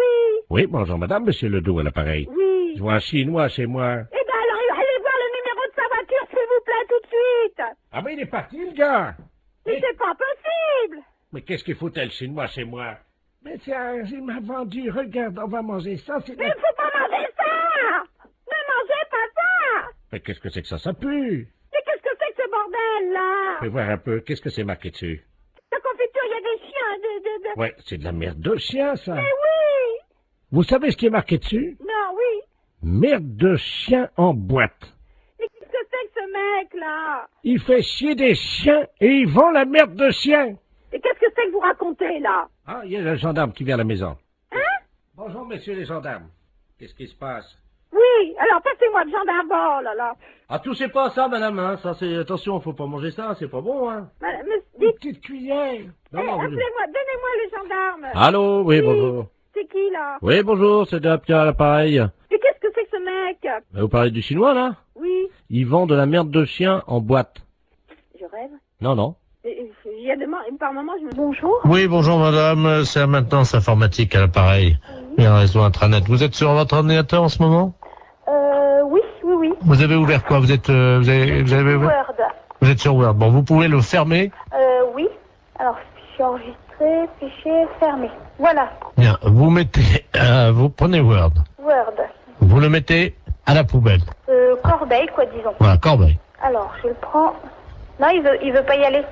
Oui, bonjour, madame, monsieur Ledoux à l'appareil. Oui! Je vois un Chinois chez moi. Eh ben alors, allez voir le numéro de sa voiture, s'il vous plaît, tout de suite! Ah, mais il est parti, le gars! Mais c'est pas possible! Mais qu'est-ce qu'il foutait, le Chinois, chez moi? Mais tiens, il m'a vendu. Regarde, on va manger ça. Mais il faut pas manger ça! Ne mangez pas ça! Mais qu'est-ce que c'est que ça pue! Mais qu'est-ce que c'est que ce bordel, là? Fais voir un peu, qu'est-ce que c'est marqué dessus? La confiture, il y a des chiens, Ouais, c'est de la merde de chien, ça. Mais oui! Vous savez ce qui est marqué dessus? Non, oui. Merde de chien en boîte. Mais qu'est-ce que c'est que ce mec-là? Il fait chier des chiens et il vend la merde de chien. Et qu'est-ce que c'est que vous racontez, là? Ah, il y a le gendarme qui vient à la maison. Hein? Bonjour, messieurs les gendarmes. Qu'est-ce qui se passe? Oui, alors passez-moi le gendarme, oh là là. Ah, touchez pas à ça, madame, hein. Ça, c'est... Attention, faut pas manger ça, c'est pas bon, hein. Madame, Une petite cuillère. Non, non, appelez-moi, donnez-moi le gendarme. Allô, oui, bonjour. C'est qui, là? Oui, bonjour, c'est Pierre à l'appareil. Mais qu'est-ce que c'est que ce mec? Vous parlez du chinois, là? Oui. Il vend de la merde de chien en boîte. Je rêve. Non. Il y a par moment, je me... Bonjour. Oui, bonjour madame, c'est la maintenance informatique à l'appareil. Et un réseau intranet. Vous êtes sur votre ordinateur en ce moment? Oui. Vous avez ouvert quoi? Vous avez ouvert? Word. Vous êtes sur Word. Bon, vous pouvez le fermer. Oui. Alors, fichier enregistré, fichier fermé. Voilà. Bien, vous mettez, vous prenez Word. Word. Vous le mettez à la poubelle. Corbeille, quoi, disons. Voilà, corbeille. Alors, je le prends. Non, il veut pas y aller.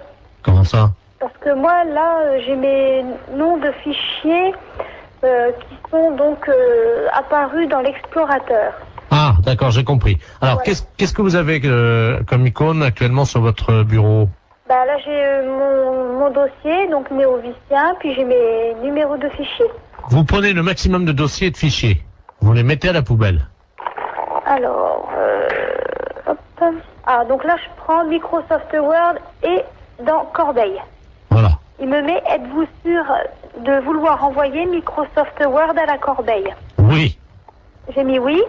Comment ça? Parce que moi, là, j'ai mes noms de fichiers qui sont donc apparus dans l'explorateur. Ah, d'accord, j'ai compris. Alors, Voilà. qu'est-ce que vous avez comme icône actuellement sur votre bureau? Bah là, j'ai mon dossier, donc néovicien, puis j'ai mes numéros de fichiers. Vous prenez le maximum de dossiers et de fichiers. Vous les mettez à la poubelle. Alors, hop. Ah, donc là, je prends Microsoft Word et dans Corbeille. Voilà. Il me met, êtes-vous sûr de vouloir envoyer Microsoft Word à la corbeille? Oui. J'ai mis oui.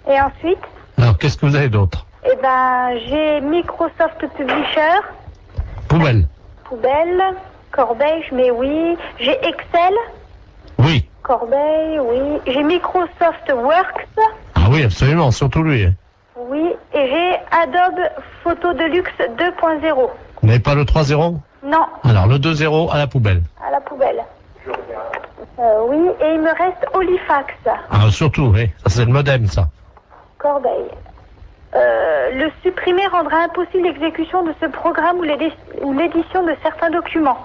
Et ensuite? Alors, qu'est-ce que vous avez d'autre? Eh ben, j'ai Microsoft Publisher. Poubelle. Poubelle. Corbeille, je mets oui. J'ai Excel. Oui. Corbeille, oui. J'ai Microsoft Works. Ah oui, absolument, surtout lui. Oui. Et j'ai Adobe Photo Deluxe 2.0. Vous n'avez pas le 3.0? Non. Alors, le 2.0 à la poubelle. À la poubelle. Oui, et il me reste Olifax. Ah, surtout, oui. Ça, c'est le modem, ça. Corbeille. Le supprimer rendra impossible l'exécution de ce programme ou l'édition de certains documents.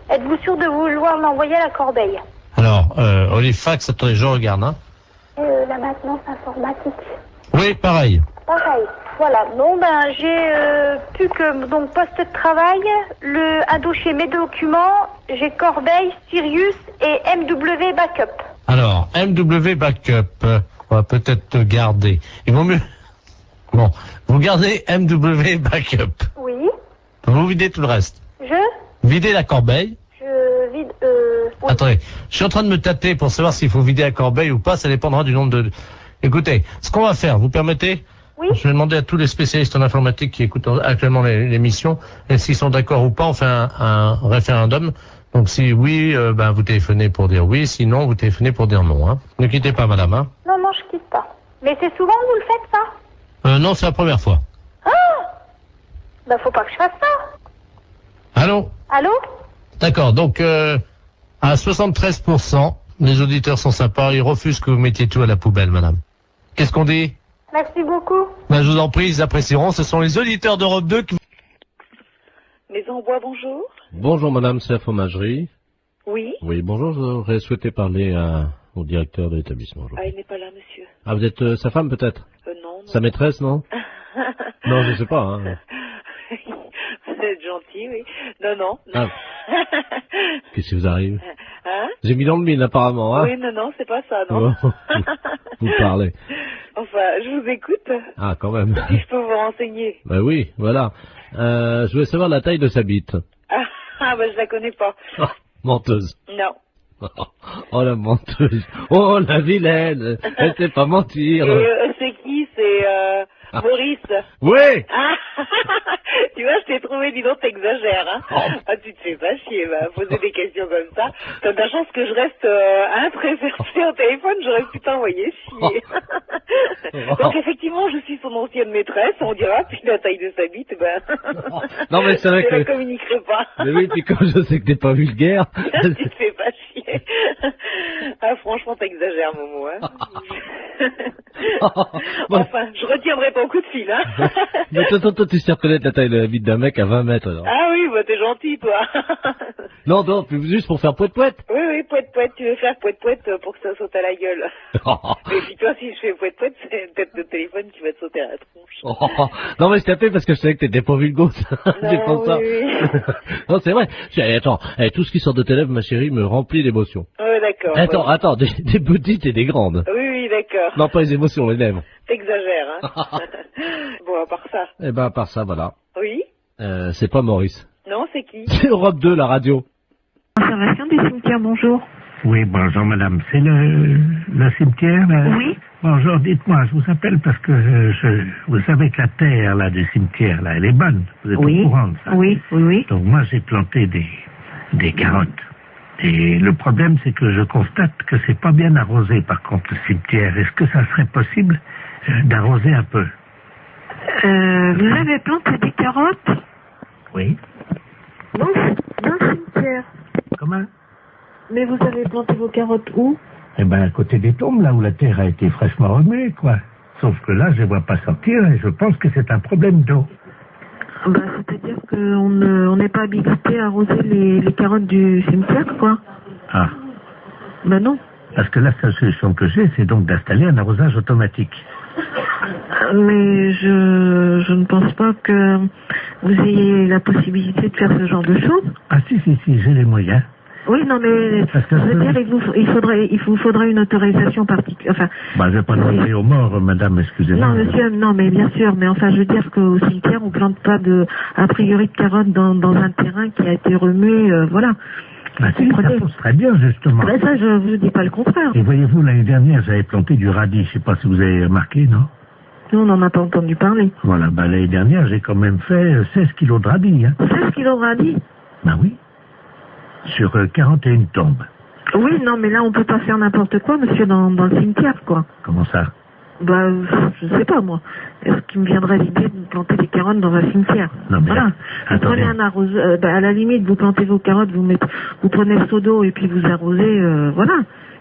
Êtes-vous sûr de vouloir l'envoyer à la corbeille? Alors, Olifax, attendez, je regarde, hein. La maintenance informatique. Oui, pareil. Pareil. Voilà. Bon, ben, j'ai plus que donc poste de travail, un dossier mes documents, j'ai Corbeille, Sirius et MW Backup. Alors, MW Backup, on va peut-être garder. Il vaut mieux... Bon, vous gardez MW Backup. Oui. Vous videz tout le reste. Videz la corbeille. Je vide... Oui. Attendez, je suis en train de me tâter pour savoir s'il faut vider la corbeille ou pas, ça dépendra du nombre de... Écoutez, ce qu'on va faire, vous permettez? Oui. Je vais demander à tous les spécialistes en informatique qui écoutent actuellement l'émission, et s'ils sont d'accord ou pas, on fait un référendum. Donc si oui, ben vous téléphonez pour dire oui, sinon vous téléphonez pour dire non. Hein. Ne quittez pas, madame. Hein. Non, je quitte pas. Mais c'est souvent que vous le faites, ça? Non, c'est la première fois. Ah! Ben, faut pas que je fasse ça. Allô? Allô? D'accord, donc à 73%, les auditeurs sont sympas, ils refusent que vous mettiez tout à la poubelle, madame. Qu'est-ce qu'on dit? Merci beaucoup. Ben, je vous en prie, ils apprécieront, ce sont les auditeurs d'Europe 2 qui... Maison en bois, bonjour. Bonjour madame, c'est la fromagerie. Oui. Oui, bonjour, j'aurais souhaité parler au directeur de l'établissement. Ah, il n'est pas là, monsieur. Ah, vous êtes sa femme peut-être? Non. Sa maîtresse, non? Non, je sais pas. Hein. Vous êtes gentil, oui. Non. Ah. Qu'est-ce qui vous arrive? Hein? J'ai mis dans le mille apparemment, hein? Oui, non, c'est pas ça, non. Vous parlez. Enfin, je vous écoute. Ah, quand même. Si je peux vous renseigner. Ben oui, voilà. Je voulais savoir la taille de sa bite. Je la connais pas. Oh, menteuse. Non. Oh, la menteuse. Oh, la vilaine. Elle sait pas mentir. Et c'est qui? C'est Maurice. Oui. Ah, tu vois, je t'ai trouvé, dis donc, t'exagères, hein. Ah, tu te fais pas chier, poser des questions comme ça. T'as de la chance que je reste très versée au téléphone, j'aurais pu t'envoyer chier. Donc, effectivement, je suis son ancienne maîtresse, on dira, puis la taille de sa bite, Non, mais c'est vrai je la communiquerai pas. Mais oui, puis comme je sais que t'es pas vulgaire. Tu te fais pas chier. Ah, franchement, t'exagères, Momo, hein. Enfin, je retiendrai ton coup de fil, hein. Mais toi, tu sais reconnaître la taille de la bite d'un mec à 20 mètres, alors. Ah oui, t'es gentil, toi. Non, juste pour faire poète-poète. Oui, poète-poète, tu veux faire poète-poète pour que ça saute à la gueule. Mais puis toi, si je fais poète-poète, c'est peut-être le téléphone qui va te sauter à la tronche. Non, mais je t'ai appelé parce que je savais que t'étais pas vulgose. C'est pour ça. Oui. Non, c'est vrai. Attends, tout ce qui sort de tes lèvres, ma chérie, me remplit d'émotions. Oui, d'accord. Attends, des petites et des grandes. Oui, d'accord. Non, pas les émotions, les lèvres. T'exagères, hein. Bon, à part ça. Eh ben, à part ça, voilà. Oui. C'est pas Maurice. Non, c'est qui? C'est Europe 2, la radio. Conservation du cimetière, bonjour. Oui, bonjour madame. C'est le cimetière là? Oui. Bonjour, dites-moi, je vous appelle parce que vous savez que la terre là du cimetière là, elle est bonne. Vous êtes au courant de ça? Oui. Donc moi j'ai planté des carottes. Et le problème c'est que je constate que c'est pas bien arrosé par contre le cimetière. Est-ce que ça serait possible d'arroser un peu? Vous avez planté des carottes? Oui. Dans le cimetière. Comment? Mais vous avez planté vos carottes où? Eh ben, à côté des tombes, là où la terre a été fraîchement remuée, quoi. Sauf que là, je ne vois pas sortir et je pense que c'est un problème d'eau. C'est-à-dire qu'on n'est pas habilité à arroser les carottes du cimetière, quoi. Ah. Non. Parce que la seule solution que j'ai, c'est donc d'installer un arrosage automatique. Mais je ne pense pas que vous ayez la possibilité de faire ce genre de choses. Ah si, j'ai les moyens. Oui, non, mais je veux dire, il vous faudrait une autorisation particulière. Enfin, je vais pas demander aux morts, madame, excusez-moi. Non, monsieur, non, mais bien sûr, mais enfin, je veux dire qu'au cimetière, on plante pas a priori de carottes dans un terrain qui a été remué, voilà. Si, ça pousse très bien, justement. Ça, je vous dis pas le contraire. Et voyez-vous, l'année dernière, j'avais planté du radis, je sais pas si vous avez remarqué, non? Nous, on n'en a pas entendu parler. Voilà, l'année dernière, j'ai quand même fait 16 kilos de radis, hein. 16 kilos de radis? Oui. Sur 41 tombes. Oui, non, mais là, on peut pas faire n'importe quoi, monsieur, dans le cimetière, quoi. Comment ça? Je sais pas, moi. Est-ce qu'il me viendrait l'idée de planter des carottes dans un cimetière? Non, mais voilà. Vous prenez un arroseur, à la limite, vous plantez vos carottes, vous prenez le seau d'eau et puis vous arrosez, voilà.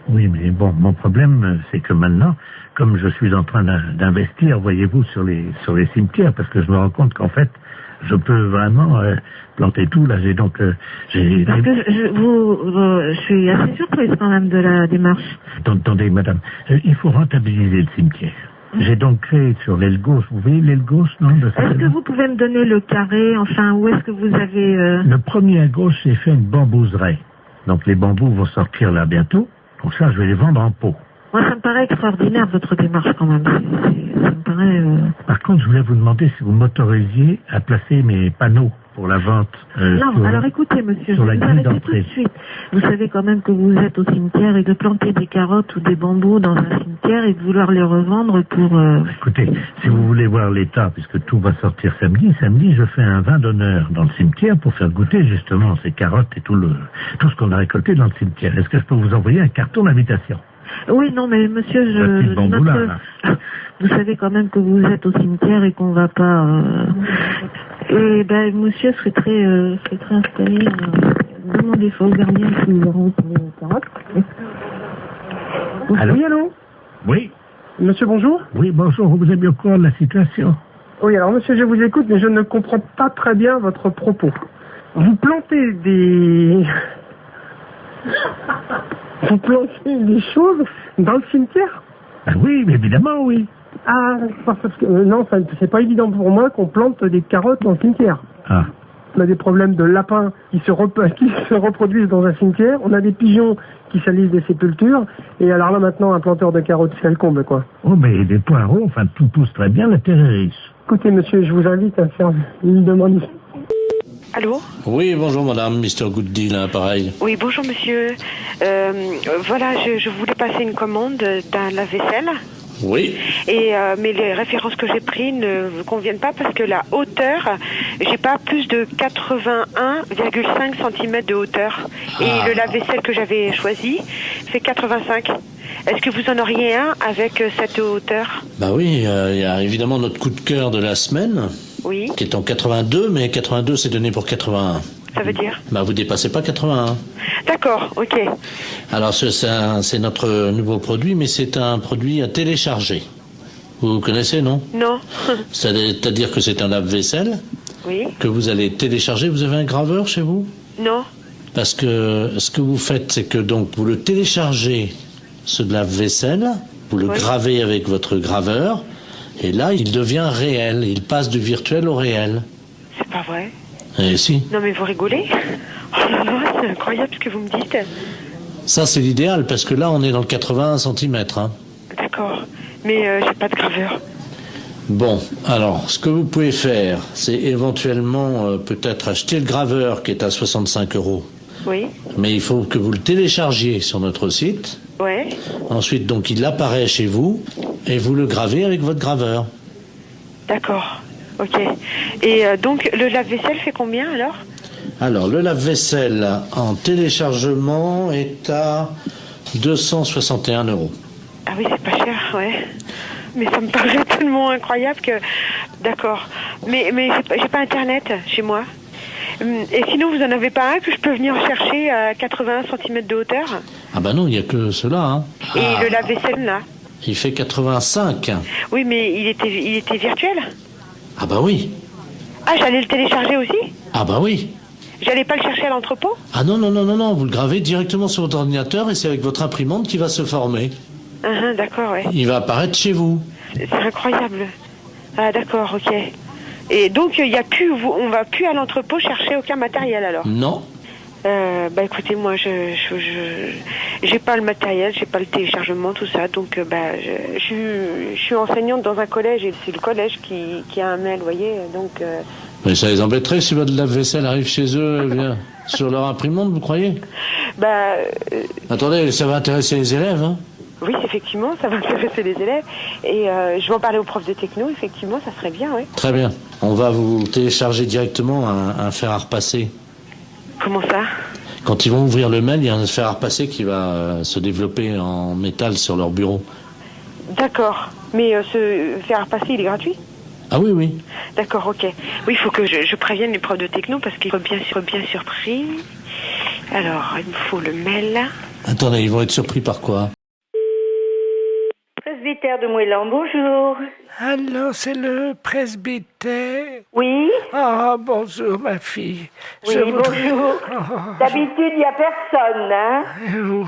Oui, mais bon, mon problème, c'est que maintenant, comme je suis en train d'investir, voyez-vous, sur les cimetières, parce que je me rends compte qu'en fait, je peux vraiment planter tout. Là, j'ai donc... Parce que je suis assez surprise quand même de la démarche. Attendez, madame, il faut rentabiliser le cimetière. J'ai donc créé sur l'aile gauche, vous voyez l'aile gauche, non? Est-ce que vous pouvez me donner le carré, enfin, où est-ce que vous avez... Le premier à gauche, j'ai fait une bambouseraie. Donc les bambous vont sortir là bientôt. Donc ça, je vais les vendre en pot. Moi, ça me paraît extraordinaire, votre démarche, quand même. Ça me paraît... Par contre, je voulais vous demander si vous m'autorisiez à placer mes panneaux pour la vente. Non, alors écoutez, monsieur, je vais vous arrêter tout de suite. Vous savez quand même que vous êtes au cimetière et de planter des carottes ou des bambous dans un cimetière et de vouloir les revendre pour... Écoutez, si vous voulez voir l'état, puisque tout va sortir samedi, je fais un vin d'honneur dans le cimetière pour faire goûter justement ces carottes et tout ce qu'on a récolté dans le cimetière. Est-ce que je peux vous envoyer un carton d'invitation? Oui, non, mais monsieur, vous savez quand même que vous êtes au cimetière et qu'on va pas... Et ben, monsieur serait très installé. Demandez ça au gardien qui nous auront pour les carottes. Allô? Oui, allô? Oui. Monsieur, bonjour? Oui, bonjour, vous êtes bien au courant de la situation? Oui, alors monsieur, je vous écoute, mais je ne comprends pas très bien votre propos. Vous plantez des... Vous plantez des choses dans le cimetière? Oui, évidemment, oui. Ah, parce que non, c'est pas évident pour moi qu'on plante des carottes dans le cimetière. Ah. On a des problèmes de lapins qui se reproduisent dans un cimetière. On a des pigeons qui salissent des sépultures. Et alors là, maintenant, un planteur de carottes, c'est le comble, quoi. Oh, mais des poireaux, enfin, tout pousse très bien, la terre est riche. Écoutez, monsieur, je vous invite à faire une demande. Allô? Oui, bonjour madame, Mr. Good Deal, hein, pareil. Oui, bonjour monsieur. Voilà, je voulais passer une commande d'un lave-vaisselle. Oui. Et mais les références que j'ai prises ne vous conviennent pas parce que la hauteur, j'ai pas plus de 81,5 cm de hauteur. Et le lave-vaisselle que j'avais choisi fait 85. Est-ce que vous en auriez un avec cette hauteur? Bah oui, il y a évidemment notre coup de cœur de la semaine. Oui. Qui est en 82, mais 82 c'est donné pour 81. Ça veut dire? Bah vous dépassez pas 81. D'accord, ok. Alors c'est notre nouveau produit, mais c'est un produit à télécharger. Vous connaissez, non? Non. C'est-à-dire que c'est un lave-vaisselle. Oui. Que vous allez télécharger. Vous avez un graveur chez vous? Non. Parce que ce que vous faites, c'est que donc vous le téléchargez, ce lave-vaisselle, vous le gravez avec votre graveur. Et là, il devient réel. Il passe du virtuel au réel. C'est pas vrai? Eh si. Non mais vous rigolez? Oh là là, c'est incroyable ce que vous me dites. Ça, c'est l'idéal, parce que là, on est dans le 81 cm. Hein. D'accord. Mais j'ai pas de graveur. Bon, alors, ce que vous pouvez faire, c'est éventuellement peut-être acheter le graveur qui est à 65 €. Oui. Mais il faut que vous le téléchargiez sur notre site. Ouais. Ensuite, donc, il apparaît chez vous et vous le gravez avec votre graveur. D'accord. Ok. Et donc, le lave-vaisselle fait combien alors? Alors, le lave-vaisselle en téléchargement est à 261 €. Ah oui, c'est pas cher, ouais. Mais ça me paraît tellement incroyable que... D'accord. Mais j'ai pas Internet chez moi. Et sinon, vous en avez pas un que je peux venir chercher à 81 cm de hauteur? Ah bah non, il n'y a que cela. Hein. Et le lave-vaisselle, là? Il fait 85. Oui, mais il était virtuel? Ah bah oui. Ah, j'allais le télécharger aussi? Ah bah oui. J'allais pas le chercher à l'entrepôt? Ah non, vous le gravez directement sur votre ordinateur et c'est avec votre imprimante qui va se former. D'accord, ouais. Il va apparaître chez vous. C'est incroyable. Ah d'accord, ok. Et donc, on va plus à l'entrepôt chercher aucun matériel alors? Non. Bah écoutez, moi j'ai pas le matériel, j'ai pas le téléchargement, tout ça, donc je suis enseignante dans un collège et c'est le collège qui a un mail, vous voyez, donc... Mais ça les embêterait si votre lave-vaisselle arrive chez eux, bien, sur leur imprimante, vous croyez? Bah... Attendez, ça va intéresser les élèves, hein? Oui, effectivement, ça va intéresser les élèves, et je vais en parler aux profs de techno, effectivement, ça serait bien, oui. Très bien, on va vous télécharger directement un fer à repasser. Comment ça? Quand ils vont ouvrir le mail, il y a un fer à repasser qui va se développer en métal sur leur bureau. D'accord. Mais ce fer à repasser, il est gratuit? Ah oui, oui. D'accord, ok. Oui, il faut que je prévienne les profs de techno parce qu'ils sont bien surpris. Alors, il me faut le mail. Attendez, ils vont être surpris par quoi? Presbytère de Moëlan, bonjour. Allô, c'est le presbytère? Oui. Ah, bonjour, ma fille. Oui, bonjour. D'habitude, il n'y a personne, hein?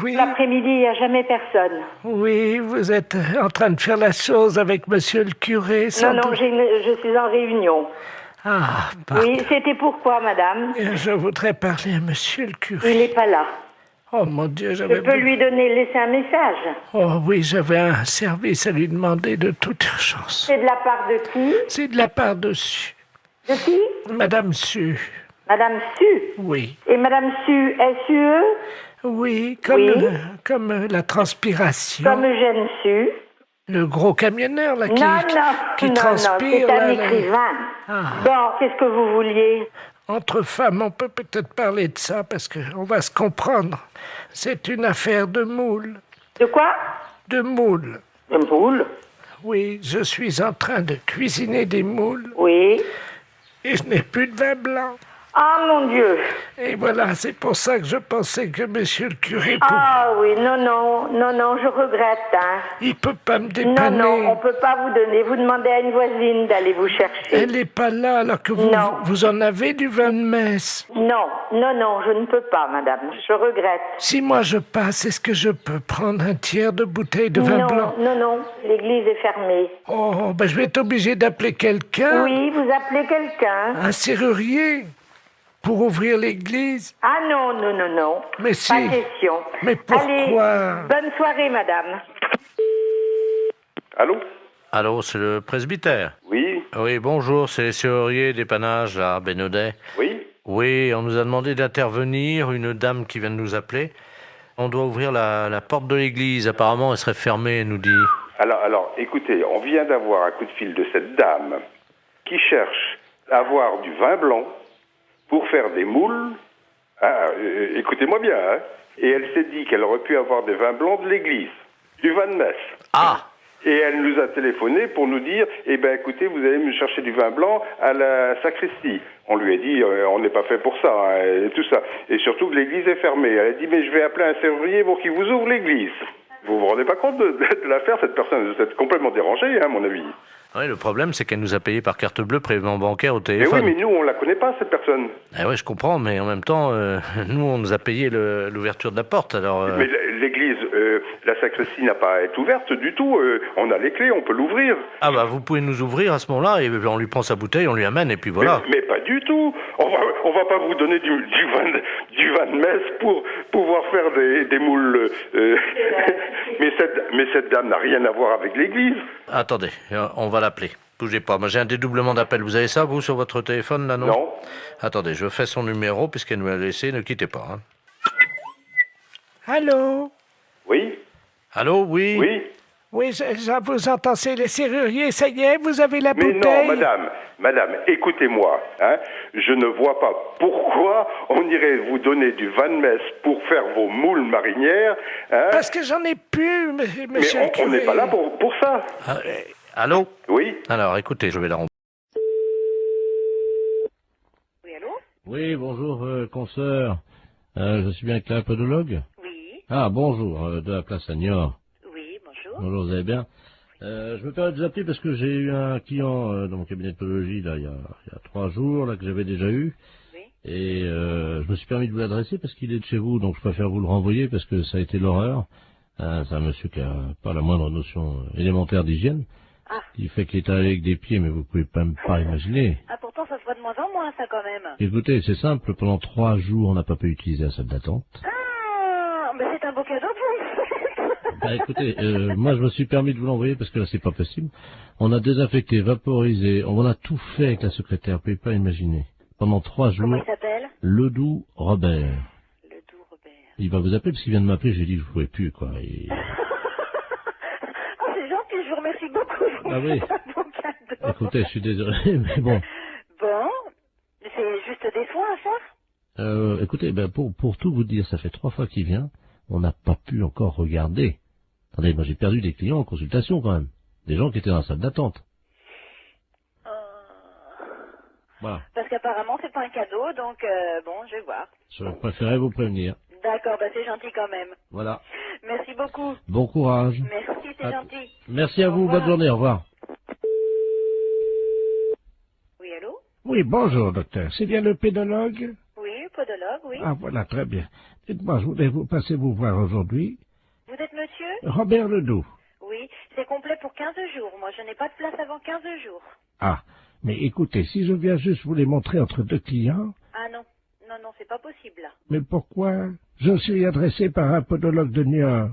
Oui. L'après-midi, il n'y a jamais personne. Oui, vous êtes en train de faire la chose avec monsieur le curé, sans Non, doute. je suis en réunion. Ah, oui, c'était pourquoi, madame? Je voudrais parler à monsieur le curé. Il n'est pas là. Oh mon Dieu, Je peux lui laisser un message. Oh oui, j'avais un service à lui demander de toute urgence. C'est de la part de qui? C'est de la part de Su. De qui? Madame Su. Madame Su? Oui. Et Madame Su, S-U-E? Oui, comme la transpiration. Comme Eugène Su. Le gros camionneur, là, qui non, transpire. c'est un écrivain. Bon, qu'est-ce que vous vouliez? Entre femmes, on peut peut-être parler de ça, parce qu'on va se comprendre. C'est une affaire de moule. De quoi? De moule. De moule? Oui, je suis en train de cuisiner des moules. Oui. Et je n'ai plus de vin blanc. Ah, mon Dieu! Et voilà, c'est pour ça que je pensais que monsieur le curé... Ah oui, non, je regrette, hein. Il peut pas me dépanner. Non, on peut pas vous donner. Vous demandez à une voisine d'aller vous chercher. Elle n'est pas là, alors que vous en avez du vin de messe. Non, je ne peux pas, madame. Je regrette. Si moi je passe, est-ce que je peux prendre un tiers de bouteille de vin blanc? Non, l'église est fermée. Oh, ben je vais être obligé d'appeler quelqu'un. Oui, vous appelez quelqu'un. Un serrurier? Pour ouvrir l'église? Ah non. Mais si. Pas question. Mais pourquoi? Allez, bonne soirée, madame. Allô? Allô, c'est le presbytère? Oui. Oui, bonjour, c'est les serruriers d'épanage, là, à Bénodet. Oui. Oui, on nous a demandé d'intervenir, une dame qui vient de nous appeler. On doit ouvrir la porte de l'église, apparemment elle serait fermée, elle nous dit. Alors, écoutez, on vient d'avoir un coup de fil de cette dame qui cherche à avoir du vin blanc pour faire des moules. Écoutez-moi bien, hein. Et elle s'est dit qu'elle aurait pu avoir des vins blancs de l'église, du vin de messe. Ah! Et elle nous a téléphoné pour nous dire, écoutez, vous allez me chercher du vin blanc à la sacristie. On lui a dit, on n'est pas fait pour ça, hein, et tout ça. Et surtout que l'église est fermée. Elle a dit, mais je vais appeler un serrurier pour qu'il vous ouvre l'église. Vous vous rendez pas compte de l'affaire, cette personne? Vous êtes complètement dérangé, hein, à mon avis. Oui, le problème, c'est qu'elle nous a payé par carte bleue, prélèvement bancaire au Mais téléphone. oui, mais nous, on la connaît pas, cette personne. Eh ouais, je comprends, mais en même temps, nous, on nous a payé l'ouverture de la porte, alors... Mais l'église, la sacristie n'a pas à être ouverte du tout. On a les clés, on peut l'ouvrir. Ah bah, vous pouvez nous ouvrir à ce moment-là, et on lui prend sa bouteille, on lui amène, et puis voilà. Mais pas du tout. On va pas vous donner du vin de messe pour pouvoir faire des moules. mais cette dame n'a rien à voir avec l'église. Attendez, on va l'appeler. Bougez pas, moi j'ai un dédoublement d'appel. Vous avez ça, vous, sur votre téléphone, là, non? Non. Attendez, je fais son numéro, puisqu'elle nous l'a laissé, ne quittez pas. Hein. Allô? Oui? Allô, oui? Oui? Oui, je vous entends, c'est les serruriers, ça y est, vous avez la Mais bouteille? non, madame, écoutez-moi, hein, je ne vois pas pourquoi on irait vous donner du vin de messe pour faire vos moules marinières. Hein. Parce que j'en ai plus, monsieur le curé. On n'est pas là pour ça. Allô? Oui? Alors, écoutez, je vais la rembourser. Oui, allô? Oui, bonjour, consoeur. Je suis bien avec la podologue? Oui. Ah, bonjour, de la place à Niort. Oui, bonjour. Bonjour, vous allez bien? Je me permets de vous appeler parce que j'ai eu un client dans mon cabinet de podologie là, il y a 3 jours là, que j'avais déjà eu. Oui. Et je me suis permis de vous l'adresser parce qu'il est de chez vous, donc je préfère vous le renvoyer parce que ça a été l'horreur. C'est un monsieur qui a pas la moindre notion élémentaire d'hygiène. qui fait qu'il est avec des pieds, mais vous pouvez même pas imaginer. Ah, pourtant, ça se voit de moins en moins, ça, quand même. Écoutez, c'est simple, pendant 3 jours, on n'a pas pu utiliser la salle d'attente. Ah, mais c'est un beau cadeau pour vous. Bah écoutez, moi je me suis permis de vous l'envoyer parce que là c'est pas possible. On a désinfecté, vaporisé, on a tout fait avec la secrétaire, vous pouvez pas imaginer. Pendant 3 jours. Comment il s'appelle? Ledoux Robert. Ledoux Robert. Il va vous appeler parce qu'il vient de m'appeler, j'ai dit que je pouvais plus, quoi. Et... Oh, c'est gentil, je vous remercie beaucoup. Ah oui. C'est un beau cadeau. Écoutez, je suis désolé, mais bon. Bon, c'est juste des soins à faire? Écoutez, ben pour tout vous dire, ça fait 3 fois qu'il vient, on n'a pas pu encore regarder. Attendez, moi j'ai perdu des clients en consultation quand même. Des gens qui étaient dans la salle d'attente. Voilà. Parce qu'apparemment c'est pas un cadeau, donc bon, je vais voir. Je préférais vous prévenir. D'accord, bah c'est gentil quand même. Voilà. Merci beaucoup. Bon courage. Merci, c'est gentil. Merci à vous, bonne journée, au revoir. Oui, allô? Oui, bonjour, docteur. C'est bien le pédologue? Oui, podologue, oui. Ah, voilà, très bien. Dites-moi, je voulais vous passer vous voir aujourd'hui. Vous êtes monsieur? Robert Ledoux. Oui, c'est complet pour 15 jours. Moi, je n'ai pas de place avant 15 jours. Ah, mais écoutez, si je viens juste vous les montrer entre 2 clients... Ah non, non, non, c'est pas possible, là. Mais pourquoi? Je suis adressé par un podologue de New York.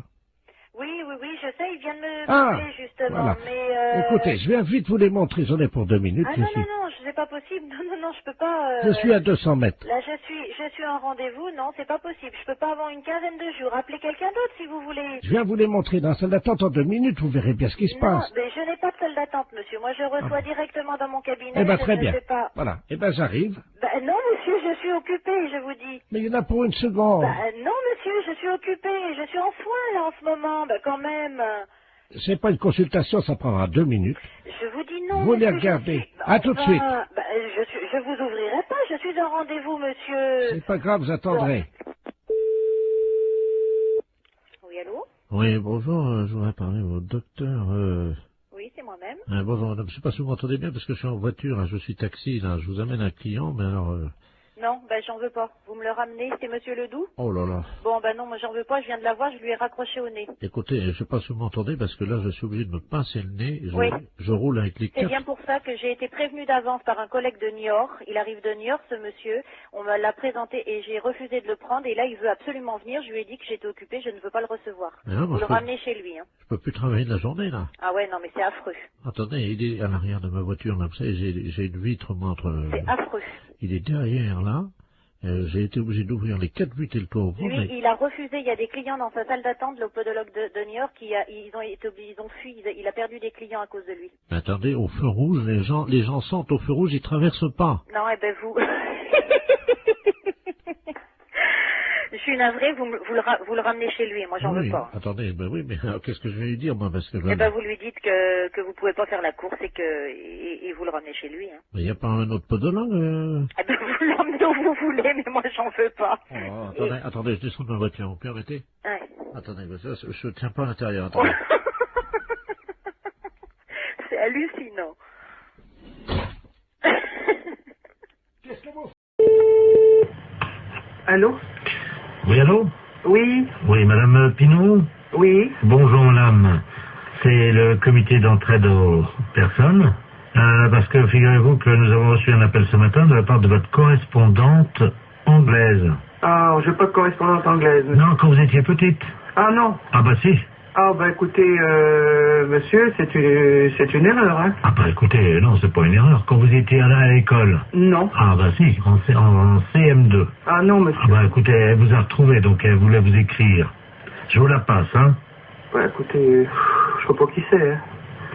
Oui, oui, oui, je sais, il vient de me Ah, appeler, justement, voilà. mais... Écoutez, je viens vite vous les montrer, j'en ai pour 2 minutes. Ah non, non, non, c'est pas possible. Non, non, non, je peux pas... Je suis à 200 mètres. Là, je suis en rendez-vous. Non, c'est pas possible. Je peux pas avoir une quinzaine de jours. Appelez quelqu'un d'autre, si vous voulez. Je viens vous les montrer dans la salle d'attente en 2 minutes, vous verrez bien ce qui se Non, passe. mais je n'ai pas de salle d'attente, monsieur. Moi, je reçois directement dans mon cabinet. Eh ben, je très ne bien. sais pas. Voilà. Eh ben, j'arrive. Ben, non, monsieur, je suis occupée, je vous dis. Mais il y en a pour 1 seconde. Ben, non, monsieur, je suis occupée. Je suis en soins, là, en ce moment. Ben, quand même. C'est pas une consultation, ça prendra 2 minutes. Je vous dis non. Vous les monsieur, regardez. je suis... À tout de suite. Ben, je vous ouvrirai pas. Je suis en rendez-vous, monsieur. C'est pas grave, j'attendrai. Oui, allô? Oui, bonjour, je voudrais parler au docteur... Oui, c'est moi-même. bonjour madame, je sais pas si vous m'entendez bien parce que je suis en voiture, hein, je suis taxi, là, je vous amène un client, mais alors... Non, ben j'en veux pas. Vous me le ramenez, c'est monsieur Ledoux? Oh là là. Bon, ben non, moi j'en veux pas, je viens de la voir, je lui ai raccroché au nez. Écoutez, je sais pas si vous m'entendez parce que là, je suis obligé de me pincer le nez, Oui. je roule avec les C'est 4... bien pour ça que j'ai été prévenue d'avance par un collègue de New York. Il arrive de New York, ce monsieur. On me l'a présenté et j'ai refusé de le prendre. Et là, il veut absolument venir. Je lui ai dit que j'étais occupée, je ne veux pas le recevoir. Non, Vous le ramenez chez lui. Hein. Je peux plus travailler de la journée, là. Ah ouais, non, mais c'est affreux. Attendez, il est à l'arrière de ma voiture, là, vous savez, j'ai une vitre, moi, entre... C'est affreux. Il est derrière, là. J'ai été obligé d'ouvrir les 4 buts et le toit ouvert. Lui, il a refusé. Il y a des clients dans sa salle d'attente, le podologue de New York, ils ont fui. Il a perdu des clients à cause de lui. Mais attendez, au feu rouge, les gens sentent au feu rouge, ils traversent pas. Non, eh ben vous... Je suis navrée, vous le ramenez chez lui, moi j'en veux pas. Attendez, ben oui, mais qu'est-ce que je vais lui dire, moi, parce que... Eh ben vous lui dites que vous pouvez pas faire la course et et vous le ramenez chez lui. Hein. Mais il n'y a pas un autre podologue Eh ben vous l'emmenez où vous voulez, mais moi j'en veux pas. Oh, attendez, je descends de ma voiture, vous permettez? Ouais. Attendez, je tiens pas à l'intérieur, attendez. C'est hallucinant. Allô? Oui, allô? Oui. Oui, madame Pinault? Oui. Bonjour, madame. C'est le comité d'entraide aux personnes. Parce que figurez-vous que nous avons reçu un appel ce matin de la part de votre correspondante anglaise. Ah, je n'ai pas de correspondante anglaise. Non, quand vous étiez petite. Ah non. Ah bah si. Ah bah écoutez, monsieur, c'est une erreur, hein. Ah bah écoutez, non, c'est pas une erreur. Quand vous étiez allé à l'école. Non. Ah bah si, en CM2. Ah non, monsieur. Ah bah écoutez, elle vous a retrouvé, donc elle voulait vous écrire. Je vous la passe, hein. Bah écoutez, je sais pas qui c'est, hein.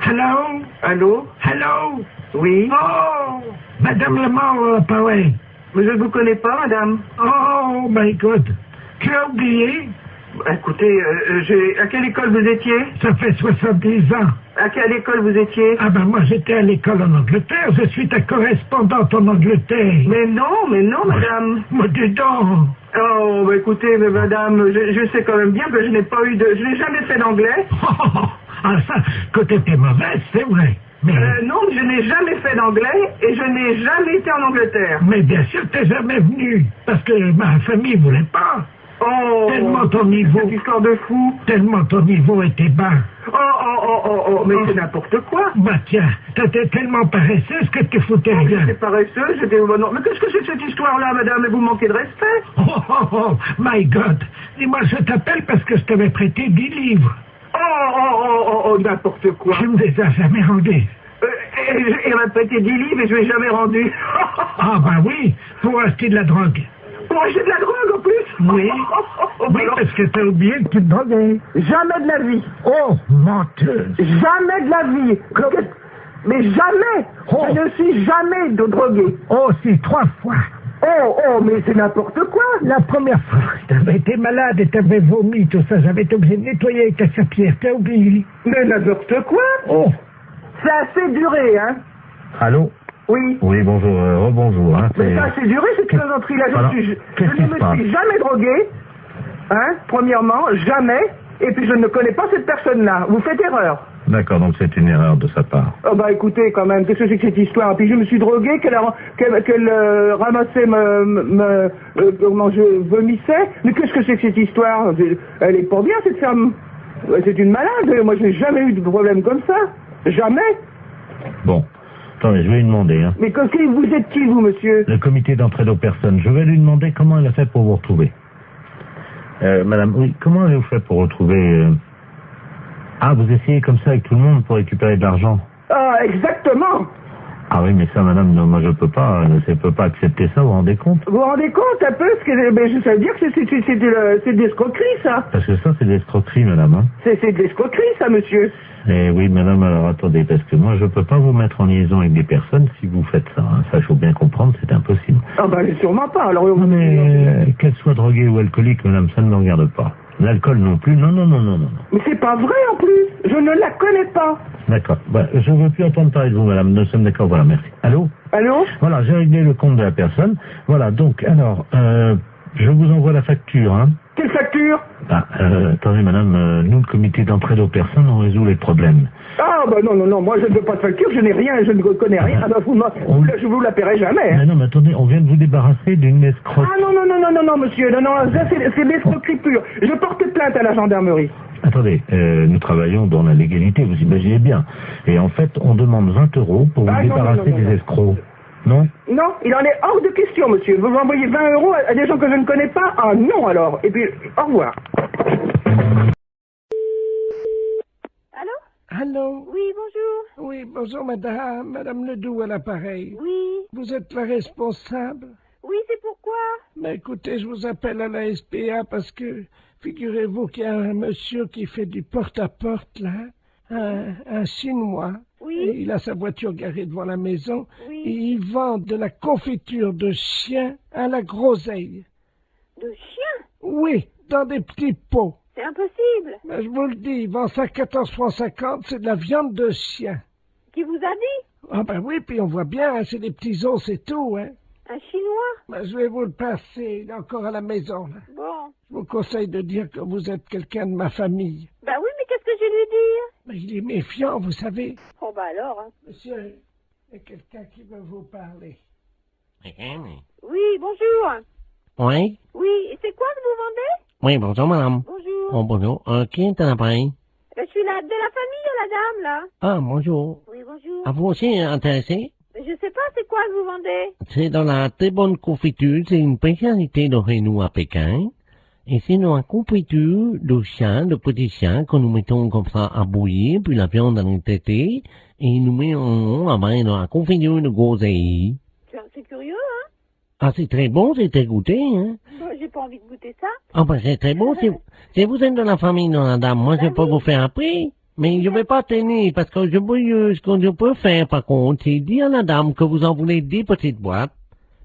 Hello? Allô? Hello? Oui? Oh! Madame Lamar, pareil. Mais je ne vous connais pas, madame. Oh my God! Tu as oublié? Bah, écoutez, à quelle école vous étiez? Ça fait 70 ans. À quelle école vous étiez? Ah ben moi j'étais à l'école en Angleterre, je suis ta correspondante en Angleterre. Mais non, madame. Mais dis donc. Oh, bah écoutez, mais madame, je sais quand même bien que je n'ai jamais fait d'anglais. Ah ça, côté t'es mauvaise, c'est vrai. Mais... non, je n'ai jamais fait d'anglais et je n'ai jamais été en Angleterre. Mais bien sûr, t'es jamais venu, parce que ma famille voulait pas. Oh, Tellement ton niveau... cette histoire de fou. Tellement ton niveau était bas. Mais c'est n'importe quoi. Bah tiens, t'étais tellement paresseuse que tu foutais rien. J'étais paresseuse, j'étais... Non, mais qu'est-ce que c'est que cette histoire-là, madame? Mais vous manquez de respect. Oh, my God. Dis-moi, je t'appelle parce que je t'avais prêté 10 livres. N'importe quoi. Tu me les as jamais rendus. Et elle m'a prêté 10 livres et je ne l'ai jamais rendu. Ah, bah oui, pour acheter de la drogue. Pour acheter de la drogue, en plus? Oui. Oui, parce que t'as oublié que tu te droguais. Jamais de la vie. Oh, menteuse. Jamais de la vie. Mais jamais. Oh. Je ne suis jamais drogué. Oh, si, 3 fois. Mais c'est n'importe quoi. La première fois, t'avais été malade et t'avais vomi, tout ça. J'avais été obligé de nettoyer avec ta serpillère. T'as oublié? Mais n'importe quoi. Oh. Ça a assez duré, hein. Allô? Oui. Oui, bonjour, rebonjour. Hein, mais ça a assez duré, cette plaisanterie-là. Je ne me suis jamais drogué, hein, premièrement, jamais, et puis je ne connais pas cette personne-là. Vous faites erreur. D'accord, donc c'est une erreur de sa part. Oh bah écoutez, quand même, qu'est-ce que c'est que cette histoire? Puis je me suis drogué, qu'elle ramassait comment je vomissais. Mais qu'est-ce que c'est que cette histoire? Elle est pas bien, cette femme. C'est une malade. Moi, je n'ai jamais eu de problème comme ça. Jamais. Bon. Attendez, je vais lui demander. Hein. Mais vous êtes qui, vous, monsieur? Le comité d'entraide aux personnes. Je vais lui demander comment elle a fait pour vous retrouver. Madame, oui, comment avez-vous fait pour retrouver... Ah, vous essayez comme ça avec tout le monde pour récupérer de l'argent? Ah, exactement. Ah oui, mais ça, madame, non, moi je peux pas accepter ça, vous vous rendez compte? Vous vous rendez compte un peu ça veut dire que c'est de l'escroquerie, ça. Parce que ça, c'est de l'escroquerie, madame. Hein. C'est de l'escroquerie, ça, monsieur. Eh oui, madame, alors attendez, parce que moi je peux pas vous mettre en liaison avec des personnes si vous faites ça. Hein. Ça, il faut bien comprendre, c'est impossible. Ah bah sûrement pas, alors... Non, mais qu'elle soit droguée ou alcoolique, madame, ça ne me regarde pas. L'alcool non plus, non. Mais c'est pas vrai en plus, je ne la connais pas. D'accord, bah, je ne veux plus entendre parler de vous, madame, nous sommes d'accord, voilà, merci. Allô? Allô? Voilà, j'ai réglé le compte de la personne. Voilà, donc, alors, je vous envoie la facture, hein. Quelle facture? Ah, attendez, madame, nous, le comité d'entraide aux personnes, on résout les problèmes. Ah, bah non, moi je ne veux pas de facture, je n'ai rien, je ne connais rien. Ah bah je vous la paierai jamais. Hein. Mais non, mais attendez, on vient de vous débarrasser d'une escroque. Ah non, monsieur, non, ça c'est l'escroquerie pure. Je porte plainte à la gendarmerie. Attendez, nous travaillons dans la légalité, vous imaginez bien. Et en fait, on demande 20 € pour vous débarrasser des escrocs. Non? Non, il en est hors de question, monsieur. Vous envoyez 20 € à des gens que je ne connais pas? Ah non, alors. Et puis, au revoir. Allô? Oui, bonjour. Oui, bonjour, madame Ledoux à l'appareil. Oui. Vous êtes la responsable? Oui, c'est pourquoi? Mais écoutez, je vous appelle à la SPA parce que, figurez-vous qu'il y a un monsieur qui fait du porte-à-porte, là, un Chinois. Oui. Et il a sa voiture garée devant la maison. Oui. Et il vend de la confiture de chien à la groseille. De chien? Oui, dans des petits pots. C'est impossible. Mais je vous le dis, il vend ça à 14,50 francs, c'est de la viande de chien. Qui vous a dit? Ah ben oui, puis on voit bien, hein, c'est des petits os, c'est tout, hein. Un Chinois? Ben, je vais vous le passer, il est encore à la maison, là. Bon. Je vous conseille de dire que vous êtes quelqu'un de ma famille. Ben oui, mais qu'est-ce que je vais lui dire? Mais il est méfiant, vous savez. Oh ben alors, hein. Monsieur, il y a quelqu'un qui veut vous parler. Oui, bonjour. Oui? Oui, et c'est quoi que vous vendez? Oui, bonjour, madame. Bonjour. Oh, bonjour. Qui est à l'appareil? Je suis de la famille, la dame, là. Ah, bonjour. Oui, bonjour. Ah, vous aussi intéressé? Mais je sais pas, c'est quoi que vous vendez? C'est dans la très bonne confiture, c'est une spécialité de chez nous à Pékin. Et c'est dans la confiture de chien, de petits chiens, que nous mettons comme ça à bouillir, puis la viande dans les tétés, et nous mettons dans la confiture de groseille. C'est curieux, hein? Ah, c'est très bon, c'est très goûté, hein? J'ai pas envie de goûter ça. Ah, ben, c'est très bon, si vous êtes de la famille de la dame, moi, je peux vous faire après. Mais je vais pas tenir, parce que ce que je peux faire, par contre, c'est dire à la dame que vous en voulez 10 petites boîtes,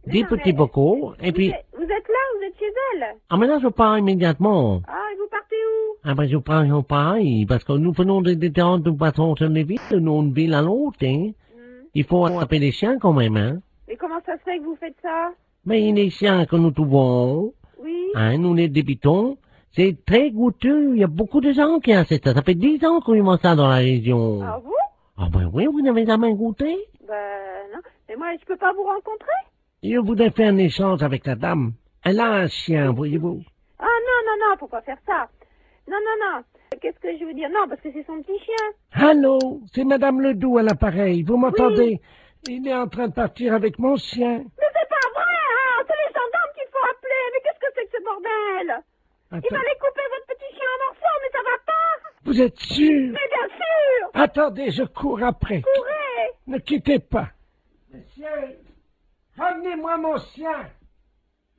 10 petits bocaux, et puis... Vous êtes là, vous êtes chez elle? Ah, mais là, je pars immédiatement. Ah, et vous partez où? Ah, ben, je pars pareil, parce que nous faisons des déterrants de façon sur les villes, d'une ville à l'autre, hein. Il faut attraper les chiens quand même, hein. Mais comment ça se fait que vous faites ça? Mais les chiens que nous trouvons, oui. Hein, nous les débitons, c'est très goûteux. Il y a beaucoup de gens qui achètent ça. Ça fait 10 ans qu'on y mange ça dans la région. Ah bon? Ah ben oui, vous n'avez jamais goûté? Ben non. Mais moi, je peux pas vous rencontrer? Je voudrais faire un échange avec la dame. Elle a un chien, voyez-vous. Ah non, faut pas faire ça. Non, non, non. Qu'est-ce que je veux dire? Non, parce que c'est son petit chien. Allô, c'est Madame Ledoux à l'appareil. Vous m'entendez? Il est en train de partir avec mon chien. Mais c'est pas vrai, hein! C'est les gendarmes qu'il faut appeler. Mais qu'est-ce que c'est que ce bordel? Il va les couper votre petit chien en morceaux, mais ça va pas! Vous êtes sûr? Mais bien sûr! Attendez, je cours après. Courez! Ne quittez pas. Monsieur, ramenez-moi mon chien.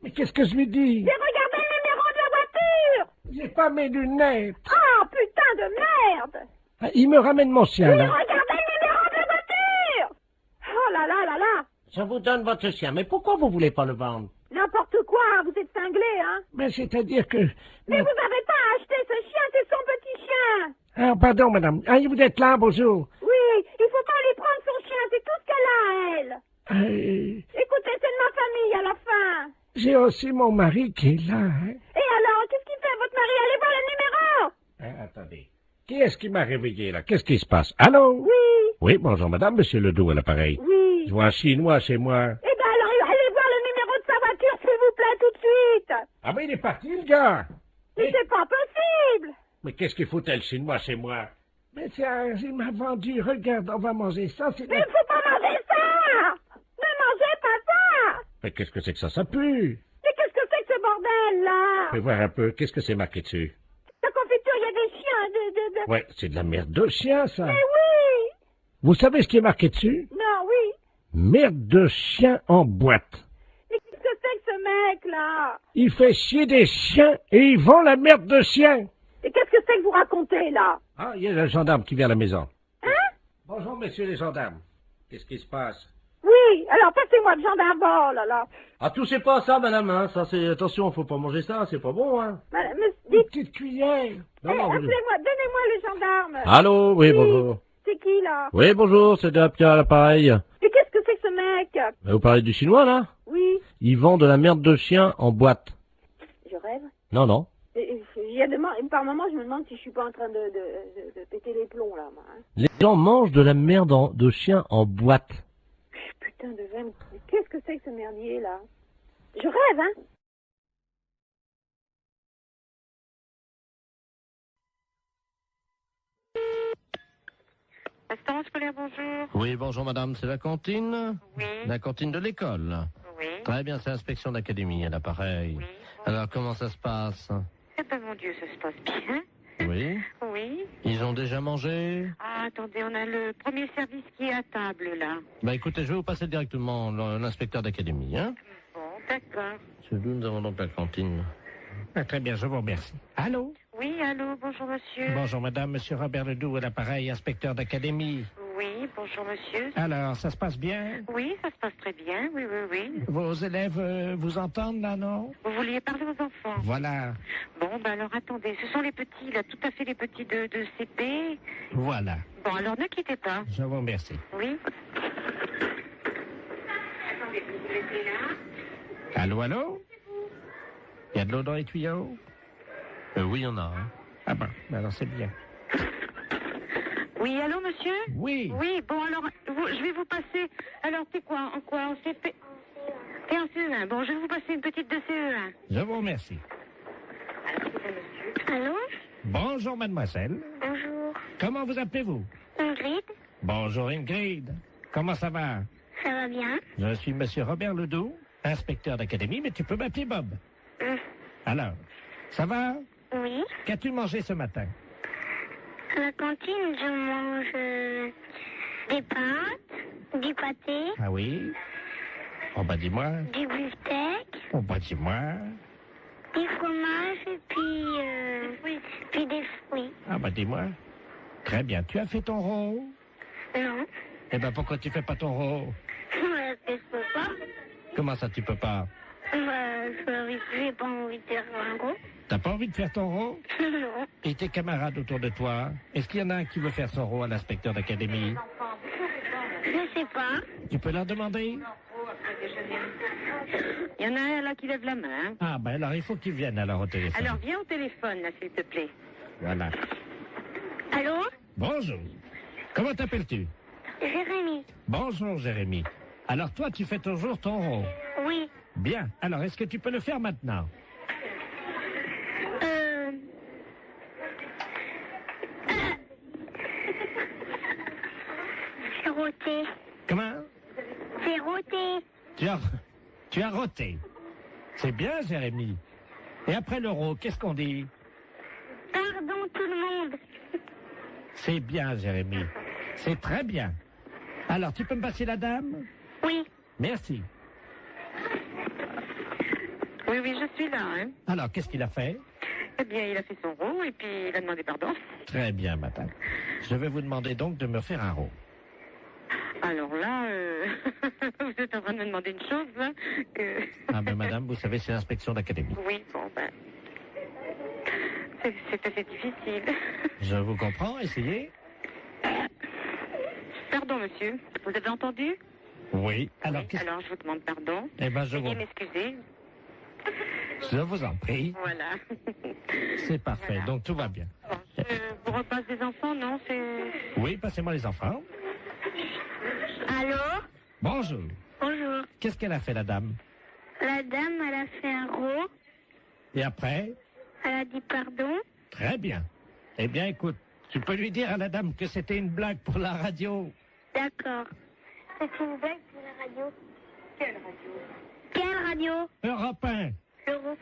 Mais qu'est-ce que je lui dis? J'ai regardé le numéro de la voiture! J'ai pas mes lunettes. Ah, putain de merde! Ah, il me ramène mon chien, Oui, là. regardez le numéro de la voiture! Oh là là là là! Je vous donne votre chien, mais pourquoi vous voulez pas le vendre? N'importe quoi, vous êtes cinglé, hein? Mais c'est-à-dire que... Mais vous n'avez pas acheté ce chien, c'est son petit chien! Ah, pardon, madame. Ah, vous êtes là, bonjour. Oui, il faut pas lui prendre son chien, c'est tout ce qu'elle a, elle! Écoutez, c'est de ma famille, à la fin! J'ai aussi mon mari qui est là, hein. Et alors, qu'est-ce qu'il fait, votre mari? Allez voir le numéro! Attendez. Qui est-ce qui m'a réveillé, là? Qu'est-ce qui se passe? Allô? Oui! Oui, bonjour, madame, monsieur Ledoux à l'appareil. Oui! Je vois un Chinois chez moi. Eh ben alors, allez voir le numéro de sa voiture, s'il vous plaît, tout de suite! Ah, mais il est parti, le gars! Mais c'est pas possible! Mais qu'est-ce qu'il foutait, le Chinois, chez moi? Mais tiens, il m'a vendu. Regarde, on va manger ça. Mais il faut pas manger ça! Ne mangez pas ça! Mais qu'est-ce que c'est que ça? Ça pue! Mais qu'est-ce que c'est que ce bordel, là? Fais voir un peu. Qu'est-ce que c'est marqué dessus? La confiture, il y a des chiens, Ouais, c'est de la merde de chien, ça. Mais oui! Vous savez ce qui est marqué dessus? Non, oui. Merde de chien en boîte. Mais qu'est-ce que c'est que ce mec-là? Il fait chier des chiens et il vend la merde de chien. Et qu'est-ce que c'est que vous racontez, là? Ah, il y a le gendarme qui vient à la maison. Hein? Bonjour, messieurs les gendarmes. Qu'est-ce qui se passe? Oui, alors passez-moi le gendarme, oh là là. Ah, touchez pas à ça, madame, hein. Ça, c'est... Attention, faut pas manger ça, c'est pas bon, hein. Madame, Une petite cuillère. Non, non, appelez-moi, donnez-moi le gendarme. Allô, oui, bonjour. C'est qui, là? Oui, bonjour, c'est Pierre à l'appareil. Mais qu'est-ce que c'est que ce mec? Vous parlez du chinois, là? Oui. Il vend de la merde de chien en boîte. Je rêve? Non, non. Par moment, je me demande si je suis pas en train de péter les plombs, là, moi. Hein. Les gens mangent de la merde de chien en boîte. Putain de veine. Qu'est-ce que c'est que ce merdier, là? Je rêve, hein? Restaurant scolaire, bonjour. Oui, bonjour madame, c'est la cantine? Oui. La cantine de l'école? Oui. Très bien, c'est l'inspection d'académie, à l'appareil. Oui. Alors, comment ça se passe? Eh ben, mon Dieu, ça se passe bien. Oui. Oui. Ils ont déjà mangé? Ah, attendez, on a le premier service qui est à table, là. Bah écoutez, je vais vous passer directement l'inspecteur d'académie, hein? Bon, d'accord. C'est d'où nous avons donc la cantine. Ah, très bien, je vous remercie. Allô? Oui, allô, bonjour, monsieur. Bonjour, madame, monsieur Robert Ledoux à l'appareil, inspecteur d'académie. Oui, bonjour, monsieur. Alors, ça se passe bien? Oui, ça se passe très bien, oui, oui, oui. Vos élèves vous entendent, là, non? Vous vouliez parler aux enfants? Voilà. Bon, ben alors, attendez, ce sont les petits, là, tout à fait les petits de CP. Voilà. Bon, alors, ne quittez pas. Je vous remercie. Oui. Attendez, vous laissez là. Allô, allô? Il y a de l'eau dans les tuyaux? Oui, il y en a. Hein. Ah bon, alors c'est bien. Oui, allô, monsieur? Oui. Oui, bon, alors, je vais vous passer... Alors, t'es quoi? En quoi? En CP? T'es en CE1. Bon, je vais vous passer une petite de CE1. Je vous remercie. Allô? Bonjour, mademoiselle. Bonjour. Comment vous appelez-vous? Ingrid? Bonjour, Ingrid. Comment ça va? Ça va bien? Je suis monsieur Robert Ledoux, inspecteur d'académie, mais tu peux m'appeler Bob. Alors, ça va? Oui. Qu'as-tu mangé ce matin? À la cantine, je mange des pâtes, du pâté. Ah oui? Oh, bah dis-moi. Du beefsteak. Oh, bah dis-moi. Du fromage et puis des fruits. Ah, bah dis-moi. Très bien. Tu as fait ton rot? Non. Eh ben, pourquoi tu fais pas ton rot? Je peux pas. Comment ça, tu peux pas? J'ai pas envie de faire un rot. T'as pas envie de faire ton rot? Non. Et tes camarades autour de toi? Est-ce qu'il y en a un qui veut faire son rot à l'inspecteur d'académie? Je sais pas. Tu peux leur demander? Il y en a un là qui lève la main. Ah, ben alors il faut qu'ils viennent alors au téléphone. Alors viens au téléphone, là, s'il te plaît. Voilà. Allô? Bonjour. Comment t'appelles-tu? Jérémy. Bonjour, Jérémy. Alors toi, tu fais toujours ton rot? Oui. Bien. Alors, est-ce que tu peux le faire maintenant? roté. Comment? J'ai roté. Tu as roté. C'est bien, Jérémy. Et après l'euro, qu'est-ce qu'on dit? Pardon tout le monde. C'est bien, Jérémy. C'est très bien. Alors, tu peux me passer la dame? Oui. Merci. Oui, je suis là. Hein. Alors, qu'est-ce qu'il a fait? Eh bien, il a fait son rot et puis il a demandé pardon. Très bien, madame. Je vais vous demander donc de me faire un rot. Alors là, vous êtes en train de me demander une chose, là, que... Ah ben, madame, vous savez, c'est l'inspection d'académie. Oui, bon, ben... C'est assez difficile. Je vous comprends, essayez. Pardon, monsieur. Vous avez entendu? Oui. Alors, alors, je vous demande pardon. Eh ben, je Veuillez m'excuser. Je vous en prie. Voilà. C'est parfait, Voilà. donc tout va bien. Bon, je vous repasse des enfants, non? C'est... Oui, passez-moi les enfants. Allô? Bonjour. Bonjour. Qu'est-ce qu'elle a fait, la dame? La dame, elle a fait un rot. Et après? Elle a dit pardon. Très bien. Eh bien, écoute, tu peux lui dire à la dame que c'était une blague pour la radio. D'accord. C'est une blague pour la radio. Quelle radio? Quelle radio? Europe 1. Europe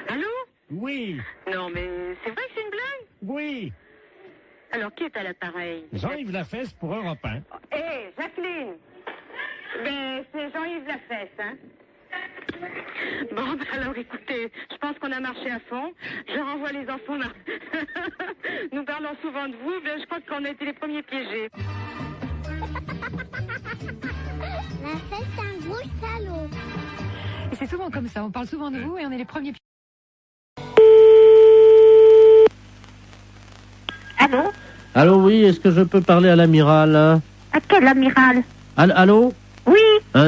1. Allô? Oui. Non, mais c'est vrai que c'est une blague? Oui. Alors, qui est à l'appareil? Jean-Yves Lafesse pour Europe 1. Hé, Jacqueline! Ben, c'est Jean-Yves Lafesse, hein? Bon, ben alors écoutez, je pense qu'on a marché à fond. Je renvoie les enfants là. Nous parlons souvent de vous, mais je crois qu'on a été les premiers piégés. La fête, c'est un gros salaud. Et c'est souvent comme ça, on parle souvent de vous et on est les premiers. Allô? Allô, oui, est-ce que je peux parler à l'amiral? À quel amiral? Allô? Oui.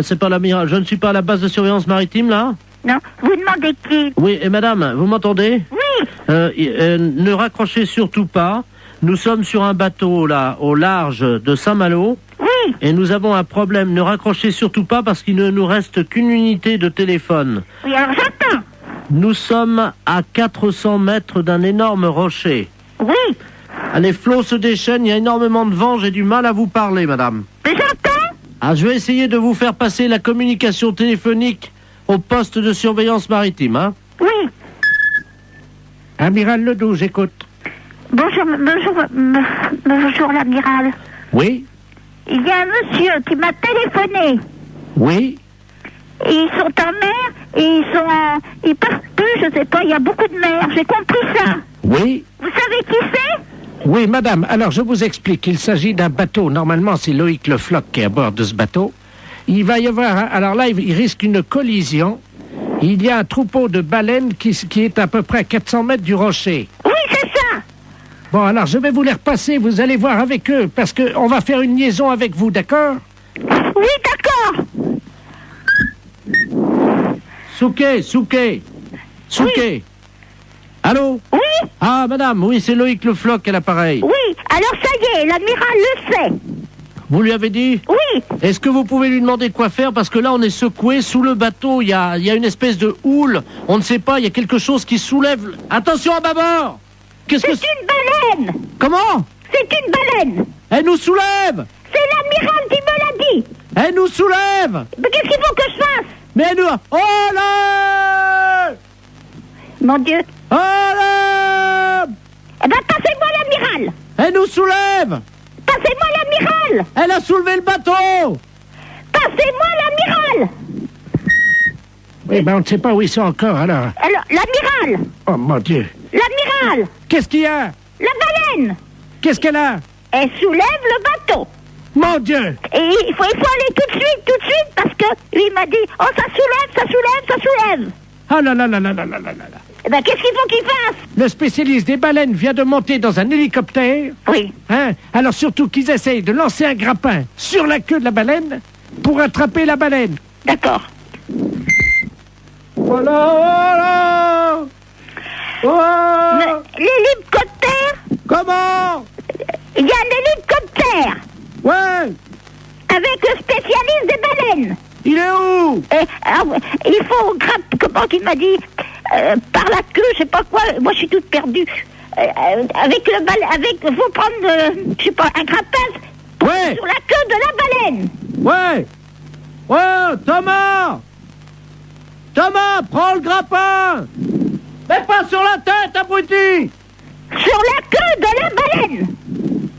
C'est pas l'amiral, je ne suis pas à la base de surveillance maritime, là? Non, vous demandez qui? Oui, et madame, vous m'entendez? Oui. Ne raccrochez surtout pas. Nous sommes sur un bateau, là, au large de Saint-Malo. Oui. Et nous avons un problème. Ne raccrochez surtout pas parce qu'il ne nous reste qu'une unité de téléphone. Oui, alors j'attends. Nous sommes à 400 mètres d'un énorme rocher. Oui. Les flots se déchaînent, il y a énormément de vent, j'ai du mal à vous parler, madame. Mais j'entends. Je vais essayer de vous faire passer la communication téléphonique au poste de surveillance maritime, hein? Oui. Amiral Ledoux, j'écoute. Bonjour l'amiral. Oui. Il y a un monsieur qui m'a téléphoné. Oui. Et ils sont en mer et ils peuvent plus, je sais pas, il y a beaucoup de mer, j'ai compris ça. Oui. Vous savez qui c'est? Oui, madame, alors je vous explique. Il s'agit d'un bateau. Normalement, c'est Loïc Le Floch qui est à bord de ce bateau. Il va y avoir... Alors là, il risque une collision. Il y a un troupeau de baleines qui est à peu près à 400 mètres du rocher. Oui, c'est ça. Bon, alors je vais vous les repasser. Vous allez voir avec eux, parce qu'on va faire une liaison avec vous, d'accord? Oui, d'accord. Souquet. Oui. Allô? Oui. Ah, madame, oui, c'est Loïc Le Floch à l'appareil. Oui, alors ça y est, l'amiral le sait. Vous lui avez dit? Oui. Est-ce que vous pouvez lui demander quoi faire? Parce que là, on est secoué sous le bateau. Il y a une espèce de houle. On ne sait pas, il y a quelque chose qui soulève. Attention à bâbord! C'est une baleine. Comment? C'est une baleine. Elle nous soulève! C'est l'amiral qui me l'a dit. Elle nous soulève! Mais qu'est-ce qu'il faut que je fasse? Mais elle nous... Oh là! Mon Dieu. Oh là! Eh ben, passez-moi l'amiral. Elle nous soulève! Passez-moi l'amiral. Elle a soulevé le bateau! Passez-moi l'amiral. Oui, ben on ne sait pas où ils sont encore, alors. Alors, l'amiral. Oh, mon Dieu. L'amiral. Qu'est-ce qu'il y a? La baleine. Qu'est-ce qu'elle a? Elle soulève le bateau. Mon Dieu. Et il faut aller tout de suite, parce que lui il m'a dit, oh, ça soulève. Oh là là là là là là là là. Eh ben, qu'est-ce qu'il faut qu'il fasse? Le spécialiste des baleines vient de monter dans un hélicoptère. Oui. Hein? Alors surtout qu'ils essayent de lancer un grappin sur la queue de la baleine pour attraper la baleine. D'accord. Voilà. L'hélicoptère? Comment? Il y a un hélicoptère. Ouais. Avec le spécialiste des baleines. Il est où? Il faut grimper, comment il m'a dit, par la queue, je sais pas quoi, moi je suis toute perdue. Faut prendre, je sais pas, un grappin Ouais. Sur la queue de la baleine. Ouais. Oh, Thomas. Thomas, prends le grappin. Mais pas sur la tête, abruti. Sur la queue de la baleine.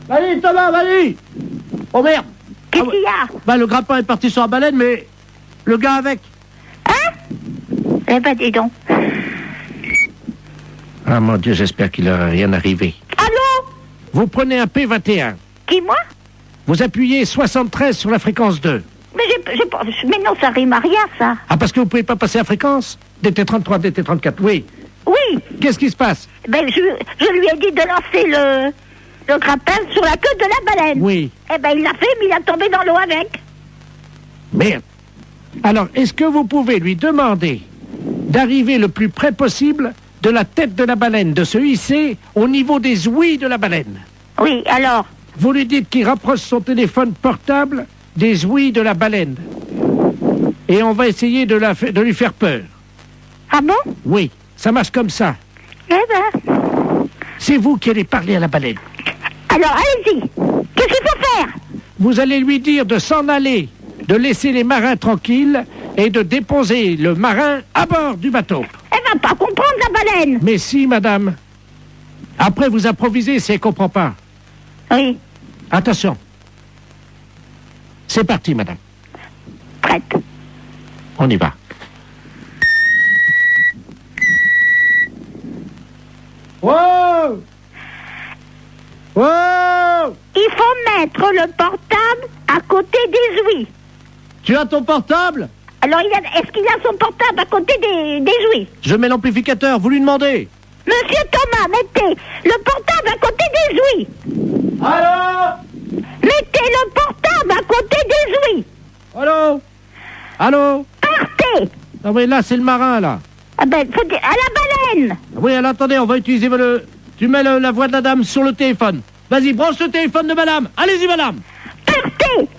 Vas-y, Thomas, vas-y. Oh merde. Qu'est-ce qu'il y a? Bah, le grappin est parti sur la baleine, mais le gars avec. Hein? Eh ben, dis donc. Ah, mon Dieu, j'espère qu'il n'aura rien arrivé. Allô? Vous prenez un P21. Qui, moi? Vous appuyez 73 sur la fréquence 2. Mais j'ai pas... Mais non, ça rime à rien, ça. Ah, parce que vous pouvez pas passer la fréquence? DT33, DT34, oui. Oui. Qu'est-ce qui se passe? Ben, je lui ai dit de lancer le grappin sur la queue de la baleine. Oui. Eh ben, il l'a fait, mais il a tombé dans l'eau avec. Merde. Alors, est-ce que vous pouvez lui demander d'arriver le plus près possible de la tête de la baleine, de se hisser au niveau des ouïes de la baleine? Oui, alors? Vous lui dites qu'il rapproche son téléphone portable des ouïes de la baleine. Et on va essayer de lui faire peur. Ah bon? Oui, ça marche comme ça. Eh ben... C'est vous qui allez parler à la baleine. Alors, allez-y. Qu'est-ce qu'il faut faire? Vous allez lui dire de s'en aller, de laisser les marins tranquilles et de déposer le marin à bord du bateau. Elle va pas comprendre, la baleine. Mais si, madame. Après, vous improvisez si elle comprend pas. Oui. Attention. C'est parti, madame. Prête. On y va. Wow! Wow! Il faut mettre le portable à côté des ouïes. Tu as ton portable? Alors, est-ce qu'il a son portable à côté des ouïes? Je mets l'amplificateur, vous lui demandez. Monsieur Thomas, mettez le portable à côté des ouïes. Allô? Mettez le portable à côté des ouïes. Allô? Allô? Partez. Non mais là, c'est le marin, là. Ah ben, faut dire, à la baleine. Oui, alors attendez, on va utiliser Tu mets la voix de la dame sur le téléphone. Vas-y, branche le téléphone de madame. Allez-y, madame. Partez.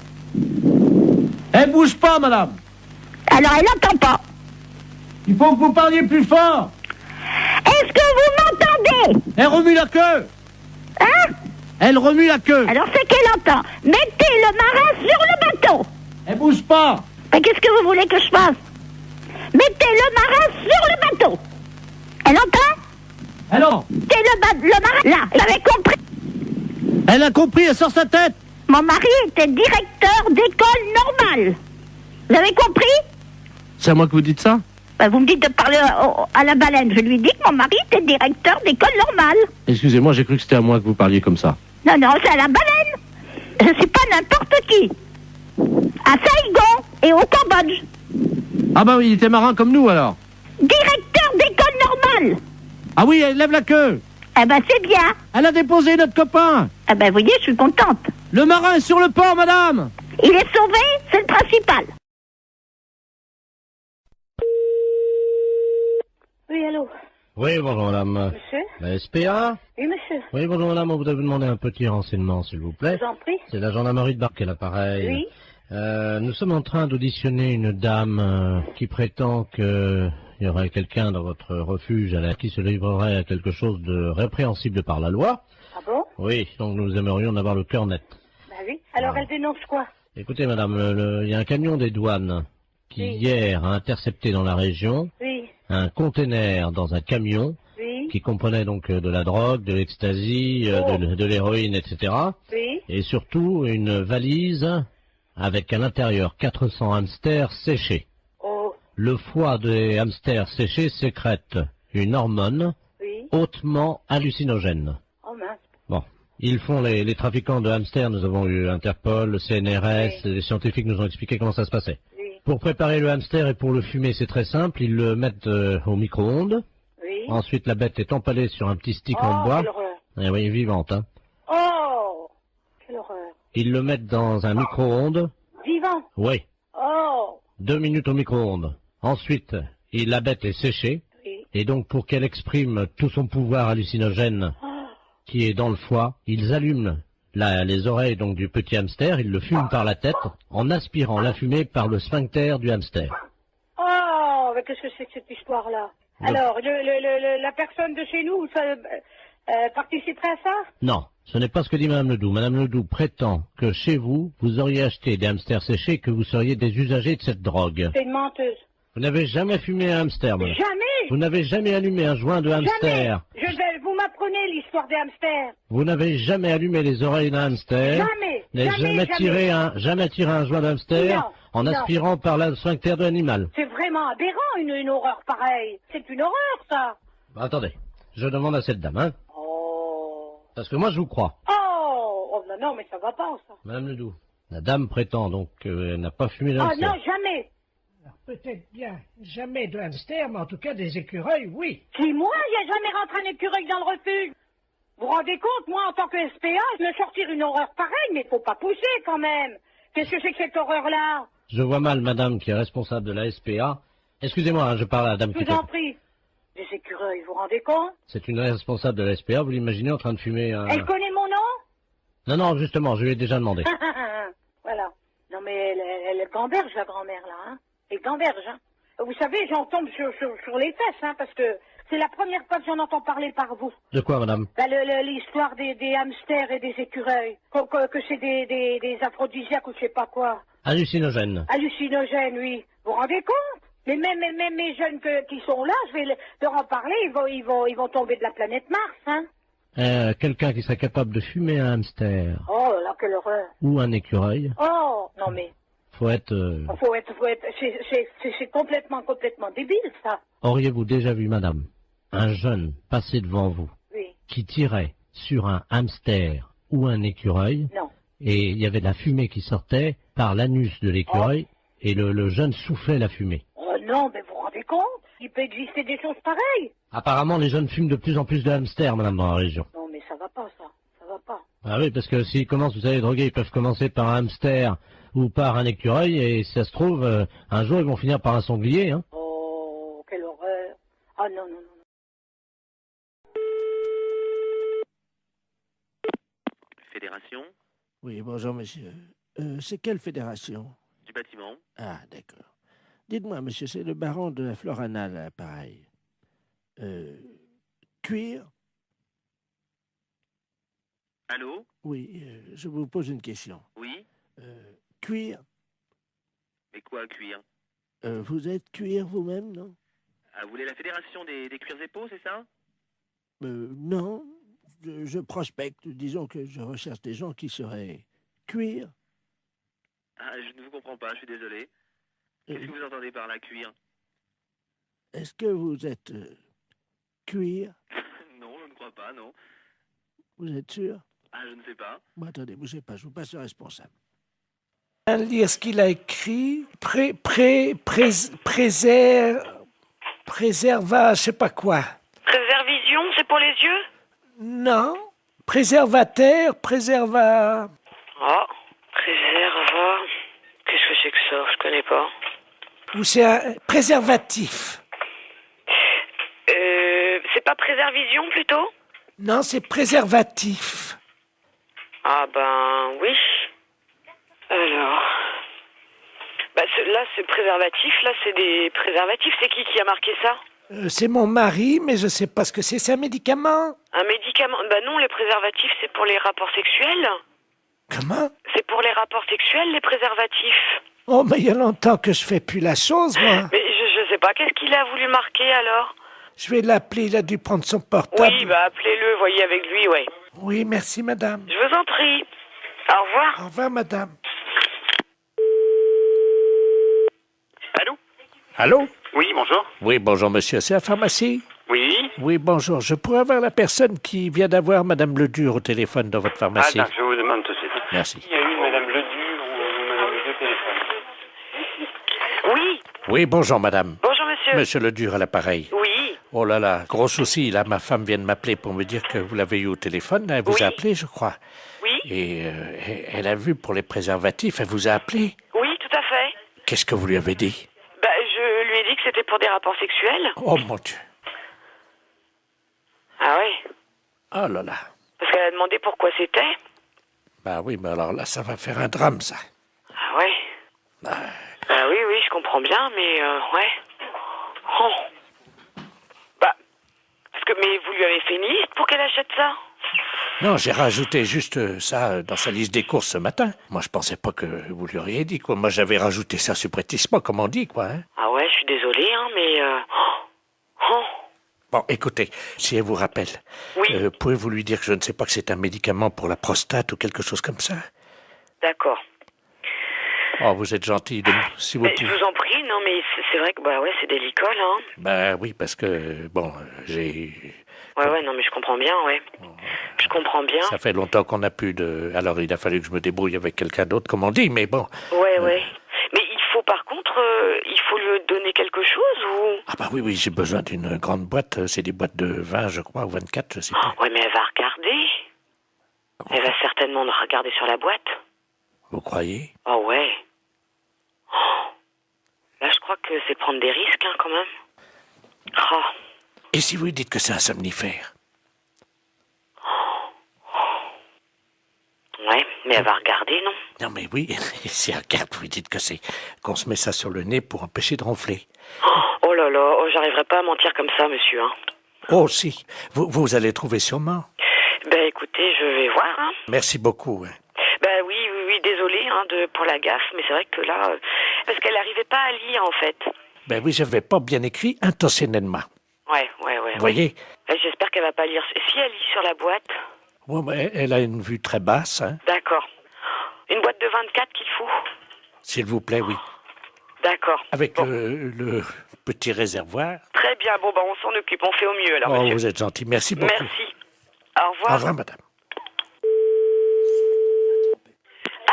Elle bouge pas, madame. Alors, elle n'entend pas. Il faut que vous parliez plus fort. Est-ce que vous m'entendez? Elle remue la queue. Hein? Elle remue la queue. Alors, c'est qu'elle entend. Mettez le marin sur le bateau. Elle bouge pas. Mais qu'est-ce que vous voulez que je fasse? Mettez le marin sur le bateau. Elle entend? Alors? Mettez le marin là. Vous avez compris? Elle a compris, elle sort sa tête. Mon mari était directeur d'école normale. Vous avez compris? C'est à moi que vous dites ça? Ben, vous me dites de parler à la baleine. Je lui dis que mon mari était directeur d'école normale. Excusez-moi, j'ai cru que c'était à moi que vous parliez comme ça. Non, non, c'est à la baleine. Je suis pas n'importe qui. À Saigon et au Cambodge. Ah bah oui, il était marin comme nous alors. Directeur d'école normale. Ah oui, elle lève la queue. Eh ben, c'est bien. Elle a déposé notre copain. Eh ben, vous voyez, je suis contente. Le marin est sur le port, madame. Il est sauvé, c'est le principal. Oui, allô? Oui, bonjour madame. Monsieur? La SPA? Oui, monsieur. Oui, bonjour madame, on voudrait vous demander un petit renseignement, s'il vous plaît. Je vous en prie. C'est la gendarmerie de Barquet, l'appareil. Oui. Nous sommes en train d'auditionner une dame qui prétend qu'il y aurait quelqu'un dans votre refuge qui se livrerait à quelque chose de répréhensible par la loi. Ah bon? Oui, donc nous aimerions en avoir le cœur net. Bah oui. Alors, elle dénonce quoi? Écoutez madame, il y a un camion des douanes qui hier a intercepté dans la région Oui. un conteneur dans un camion qui comprenait donc de la drogue, de l'ecstasy, de l'héroïne, etc. Oui. Et surtout une valise avec à l'intérieur 400 hamsters séchés. Oh. Le foie des hamsters séchés sécrète une hormone hautement hallucinogène. Oh mince. Bon. Ils font les trafiquants de hamsters, nous avons eu Interpol, le CNRS, les scientifiques nous ont expliqué comment ça se passait. Pour préparer le hamster et pour le fumer, c'est très simple, ils le mettent au micro-ondes. Oui. Ensuite, la bête est empalée sur un petit stick en bois. Quelle horreur. Eh oui, vivante, hein. Oh, quelle horreur. Ils le mettent dans un micro-ondes. Vivant. Oui. Oh. 2 minutes au micro-ondes. Ensuite, la bête est séchée. Oui. Et donc, pour qu'elle exprime tout son pouvoir hallucinogène qui est dans le foie, ils allument les oreilles donc du petit hamster, ils le fument par la tête en aspirant la fumée par le sphincter du hamster. Oh, mais qu'est-ce que c'est que cette histoire-là? Alors, la personne de chez nous, ça, participerait à ça? Non, Ce n'est pas ce que dit Madame Ledoux. Madame Ledoux prétend que chez vous, vous auriez acheté des hamsters séchés et que vous seriez des usagers de cette drogue. C'est une menteuse. Vous n'avez jamais fumé un hamster, madame. Jamais. Vous n'avez jamais allumé un joint de hamster. Jamais. Vous m'apprenez l'histoire des hamsters. Vous n'avez jamais allumé les oreilles d'un hamster. Jamais. Jamais tiré un joint de hamster Non, en non. aspirant par la sphincter de l'animal. C'est vraiment aberrant, une horreur pareille. C'est une horreur, ça. Bah, attendez, je demande à cette dame, hein. Oh. Parce que moi, je vous crois. Oh, non, mais ça va pas, ça. Madame Ledoux, la dame prétend donc qu'elle n'a pas fumé le Ah hamster. non, jamais. Peut-être bien jamais de hamster, mais en tout cas des écureuils, oui. Si moi, il n'y a jamais rentré un écureuil dans le refuge. Vous vous rendez compte, moi, en tant que SPA, je me sortir une horreur pareille, mais faut pas pousser, quand même. Qu'est-ce que c'est que cette horreur-là? Je vois mal madame qui est responsable de la SPA. Excusez-moi, hein, je parle à la dame Je qui vous en prie. Des écureuils, vous vous rendez compte? C'est une responsable de la SPA, vous l'imaginez en train de fumer un... Elle connaît mon nom? Non, justement, je lui ai déjà demandé. Voilà. Non, mais elle est gamberge, la grand-mère, là, hein. Elle gamberge, hein. Vous savez, j'en tombe sur les fesses, hein, parce que c'est la première fois que j'en entends parler par vous. De quoi, madame? Bah, l'histoire des hamsters et des écureuils. Que c'est des aphrodisiaques ou je sais pas quoi. Hallucinogène. Hallucinogènes, oui. Vous vous rendez compte? Mais même mes jeunes qui sont là, je vais leur en parler, ils vont tomber de la planète Mars, hein. Quelqu'un qui serait capable de fumer un hamster Oh là, quelle horreur. ou un écureuil, Oh, non mais, faut être... c'est complètement débile, ça. Auriez-vous déjà vu, madame, un jeune passer devant vous Oui. qui tirait sur un hamster ou un écureuil? Non. Et il y avait de la fumée qui sortait par l'anus de l'écureuil et le jeune soufflait la fumée. Oh non, mais vous vous rendez compte? Il peut exister des choses pareilles. Apparemment, les jeunes fument de plus en plus de hamsters, madame, dans la région. Non, mais ça va pas, ça. Ça va pas. Ah oui, parce que s'ils commencent, vous savez, droguer, ils peuvent commencer par un hamster ou par un écureuil, et si ça se trouve, un jour, ils vont finir par un sanglier, hein. Oh, quelle horreur. Ah non, non, non. Fédération Oui, bonjour, monsieur. C'est quelle fédération? du bâtiment. Ah, d'accord. Dites-moi, monsieur, c'est le baron de la Florana, là, pareil. Cuir? Allô? Oui, je vous pose une question. Oui? Cuir? Mais quoi, cuir? Vous êtes cuir vous-même, non? Ah, vous voulez la fédération des cuirs et peaux, c'est ça? Non. Je prospecte. Disons que je recherche des gens qui seraient cuir. Ah, je ne vous comprends pas, je suis désolé. Qu'est-ce que vous entendez par là, cuir? Est-ce que vous êtes cuir? Non, je ne crois pas, non. Vous êtes sûr? Ah, je ne sais pas. Bon, attendez, bougez pas, je vous passe le responsable. Lire ce qu'il a écrit. Préserva, je sais pas quoi. Préservision, c'est pour les yeux? Non. Préservateur, préserva... Oh, préserva... Qu'est-ce que c'est que ça? Je connais pas. Ou c'est un préservatif. C'est pas préservision, plutôt? Non, c'est préservatif. Ah ben, oui. Alors... Bah, là, c'est préservatif, là, c'est des préservatifs. C'est qui a marqué ça? C'est mon mari, mais je sais pas ce que c'est. C'est un médicament? Un médicament? Bah non, les préservatifs, c'est pour les rapports sexuels. Comment? C'est pour les rapports sexuels, les préservatifs. Oh, mais il y a longtemps que je fais plus la chose, moi. Mais je sais pas, qu'est-ce qu'il a voulu marquer, alors? Je vais l'appeler, il a dû prendre son portable. Oui, bah appelez-le, voyez avec lui, ouais. Oui, merci, madame. Je vous en prie. Au revoir. Au revoir, madame. Allô? Allô? Oui, bonjour. Oui, bonjour, monsieur. C'est la pharmacie? Oui? Oui, bonjour. Je pourrais avoir la personne qui vient d'avoir madame Ledur au téléphone dans votre pharmacie? Attends, je vous demande tout de suite. Merci. Il y a eu madame Ledur ou madame Ledur au téléphone? Oui? Oui, bonjour, madame. Bonjour, monsieur. Monsieur Ledur à l'appareil. Oui? Oh là là, gros souci. Là, ma femme vient de m'appeler pour me dire que vous l'avez eu au téléphone. Elle vous a appelé, je crois. Oui? Et elle a vu pour les préservatifs. Elle vous a appelé? Oui, tout à fait. Qu'est-ce que vous lui avez dit? Bah, je lui ai dit que c'était pour des rapports sexuels. Oh, mon Dieu. Ah oui? Oh là là. Parce qu'elle a demandé pourquoi c'était. Bah oui, mais alors là, ça va faire un drame, ça. Ah ouais? Bah oui, je comprends bien, mais ouais. Oh. Bah, parce que, mais vous lui avez fait une liste pour qu'elle achète ça? Non, j'ai rajouté juste ça dans sa liste des courses ce matin. Moi, je pensais pas que vous lui auriez dit, quoi. Moi, j'avais rajouté ça subrepticement, comme on dit, quoi. Hein. Ah ouais, je suis désolée, hein, mais... Bon, écoutez, si elle vous rappelle, pouvez-vous lui dire que je ne sais pas que c'est un médicament pour la prostate ou quelque chose comme ça? D'accord. Oh, vous êtes gentil, si vous pouvez. Je vous en prie, non, mais c'est vrai que, c'est délicat, là. Hein. Ben oui, parce que, j'ai... Ouais, non, mais je comprends bien, ouais. Je comprends bien. Ça fait longtemps qu'on n'a plus de... Alors, il a fallu que je me débrouille avec quelqu'un d'autre, comme on dit, mais bon. Ouais. Mais il faut, par contre, il faut lui donner quelque chose, ou... Ah bah oui, j'ai besoin d'une grande boîte. C'est des boîtes de 20, je crois, ou 24, je sais pas. Ouais, mais elle va regarder. Elle va certainement regarder sur la boîte. Vous croyez? Oh, ouais. Là, je crois que c'est prendre des risques, hein, quand même. Oh. Et si vous lui dites que c'est un somnifère? Ouais, mais elle va regarder, non? Non, mais oui, si elle regarde, vous lui dites que c'est qu'on se met ça sur le nez pour empêcher de ronfler. Oh là là, j'arriverai pas à mentir comme ça, monsieur. Hein. Oh, si, vous allez trouver sûrement. Ben, écoutez, je vais voir. Hein. Merci beaucoup. Hein. Ben oui, désolé pour la gaffe, mais c'est vrai que là, parce qu'elle n'arrivait pas à lire, en fait. Ben oui, j'avais pas bien écrit intentionnellement. Ouais. Vous voyez? J'espère qu'elle va pas lire. Si elle lit sur la boîte... Ouais, mais elle a une vue très basse, hein. D'accord. Une boîte de 24 qu'il faut? S'il vous plaît, oui. D'accord. Avec le petit réservoir. Très bien, on s'en occupe, on fait au mieux, alors, monsieur. Vous êtes gentil, merci beaucoup. Merci. Au revoir. Au revoir, madame.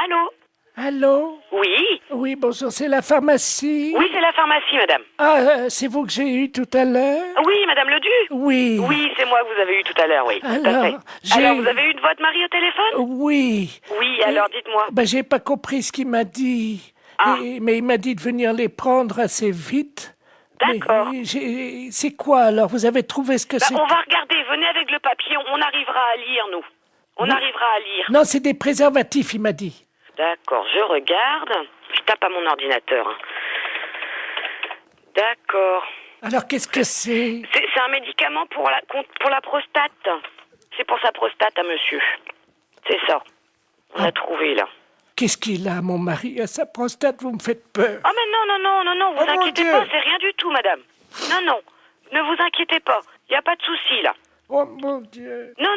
Allô? Allô? Oui? Oui, bonjour, c'est la pharmacie? Oui, c'est la pharmacie, madame. Ah, c'est vous que j'ai eu tout à l'heure? Oui, madame Ledu? Oui. Oui, c'est moi que vous avez eu tout à l'heure, oui. Alors, vous avez eu votre mari au téléphone? Oui. Oui, alors dites-moi. J'ai pas compris ce qu'il m'a dit. Ah. Mais il m'a dit de venir les prendre assez vite. D'accord. C'est quoi alors? Vous avez trouvé ce que c'est? On va regarder, venez avec le papier, on arrivera à lire, nous. On arrivera à lire. Non, c'est des préservatifs, il m'a dit. D'accord, je regarde. Je tape à mon ordinateur. Hein. D'accord. Alors, qu'est-ce que c'est? C'est un médicament pour la prostate. C'est pour sa prostate à monsieur. C'est ça. On a trouvé, là. Qu'est-ce qu'il a, mon mari, à sa prostate? Vous me faites peur. Ah, mais non, vous inquiétez pas, c'est rien du tout, madame. Non, ne vous inquiétez pas. Il n'y a pas de souci, là. Oh, mon Dieu. Non,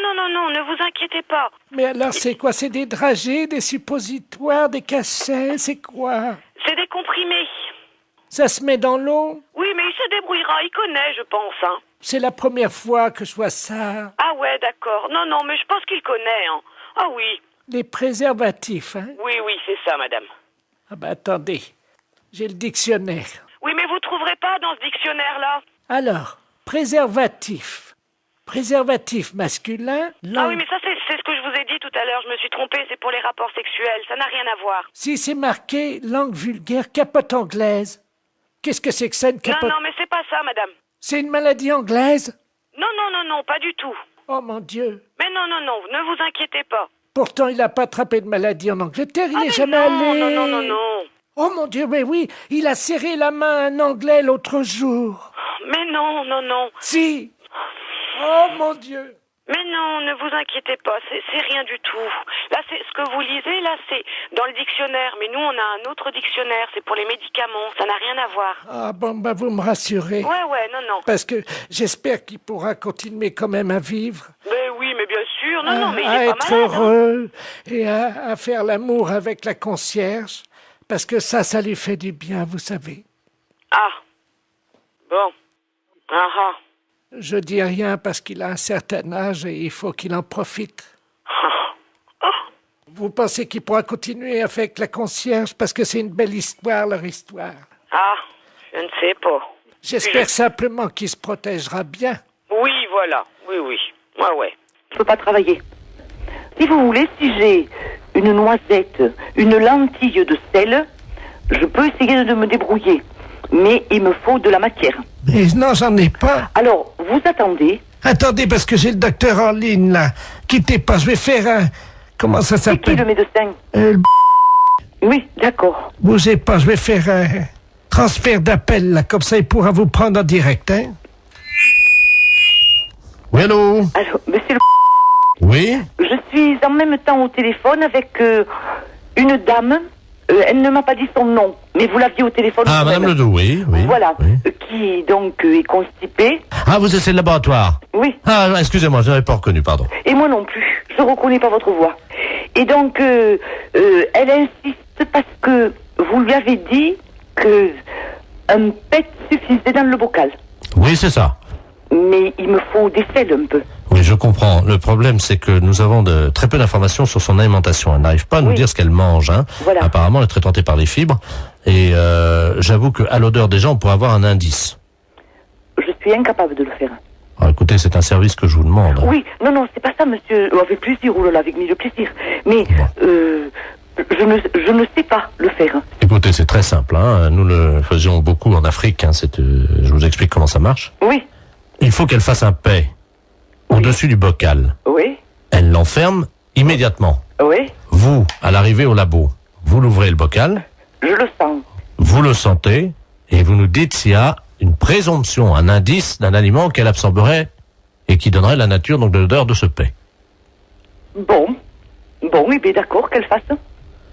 ne vous inquiétez pas. Mais alors, c'est quoi? C'est des dragées, des suppositoires, des cachets? C'est quoi? C'est des comprimés. Ça se met dans l'eau? Oui, mais il se débrouillera, il connaît, je pense, hein. C'est la première fois que je vois ça. Ah ouais, d'accord. Non, mais je pense qu'il connaît, hein. Ah oui. Les préservatifs, hein? Oui, c'est ça, madame. Ah attendez, j'ai le dictionnaire. Oui, mais vous trouverez pas dans ce dictionnaire-là. Alors, préservatif. Préservatif masculin. Ah oui, mais ça, c'est ce que je vous ai dit tout à l'heure. Je me suis trompée, c'est pour les rapports sexuels. Ça n'a rien à voir. Si c'est marqué langue vulgaire, capote anglaise. Qu'est-ce que c'est que ça, une capote? Non, mais c'est pas ça, madame. C'est une maladie anglaise? Non, pas du tout. Oh mon Dieu. Mais non, ne vous inquiétez pas. Pourtant, il n'a pas attrapé de maladie en Angleterre, il n'est jamais allé. Non. Oh mon Dieu, mais oui, il a serré la main à un Anglais l'autre jour. Mais non. Si. Oh mon Dieu. Mais non, ne vous inquiétez pas, c'est rien du tout. Là, c'est ce que vous lisez, là, c'est dans le dictionnaire. Mais nous, on a un autre dictionnaire, c'est pour les médicaments. Ça n'a rien à voir. Ah bon, vous me rassurez. Ouais, non. Parce que j'espère qu'il pourra continuer quand même à vivre. Mais oui, mais bien sûr. Non, mais il est à pas être malade. heureux et à faire l'amour avec la concierge. Parce que ça lui fait du bien, vous savez. Ah. Bon. Ah. Je dis rien parce qu'il a un certain âge et il faut qu'il en profite. Vous pensez qu'il pourra continuer avec la concierge parce que c'est une belle histoire, leur histoire? Ah, je ne sais pas. J'espère simplement qu'il se protégera bien. Oui, voilà. Oui. Ouais. Je peux pas travailler. Si vous voulez, si j'ai une noisette, une lentille de sel, je peux essayer de me débrouiller. Mais il me faut de la matière. Mais non, j'en ai pas. Alors, vous attendez. Attendez, parce que j'ai le docteur en ligne, là. Quittez pas, je vais faire un... Comment ça s'appelle? C'est qui le médecin? Oui, d'accord. Bougez pas, je vais faire un transfert d'appel, là. Comme ça, il pourra vous prendre en direct, hein? Oui, allô? Alors, monsieur Oui. Je suis en même temps au téléphone avec une dame. Elle ne m'a pas dit son nom, mais vous l'aviez au téléphone. Ah, Madame Ledoux, oui. Voilà, oui. Qui donc est constipée. Ah, vous êtes le laboratoire? Oui. Ah, excusez-moi, je n'avais pas reconnu, pardon. Et moi non plus, je ne reconnais pas votre voix. Et donc, elle insiste parce que vous lui avez dit que un pet suffisait dans le bocal. Oui, c'est ça. Mais il me faut des selles un peu. Oui, je comprends. Le problème, c'est que nous avons très peu d'informations sur son alimentation. Elle n'arrive pas à nous dire ce qu'elle mange. Hein. Voilà. Apparemment, elle est très tentée par les fibres. Et j'avoue qu'à l'odeur des gens, on pourrait avoir un indice. Je suis incapable de le faire. Alors, écoutez, c'est un service que je vous demande. Oui, non, c'est pas ça, monsieur. Avec plaisir, oulala, avec mille plaisir. Mais je ne sais pas le faire. Écoutez, c'est très simple. Hein. Nous le faisions beaucoup en Afrique. Hein. Je vous explique comment ça marche. Oui. Il faut qu'elle fasse un paix au-dessus du bocal. Oui. Elle l'enferme immédiatement. Oui. Vous, à l'arrivée au labo, vous l'ouvrez le bocal. Je le sens. Vous le sentez et vous nous dites s'il y a une présomption, un indice d'un aliment qu'elle absorberait et qui donnerait la nature donc de l'odeur de ce paix. Bon, et bien d'accord, qu'elle fasse.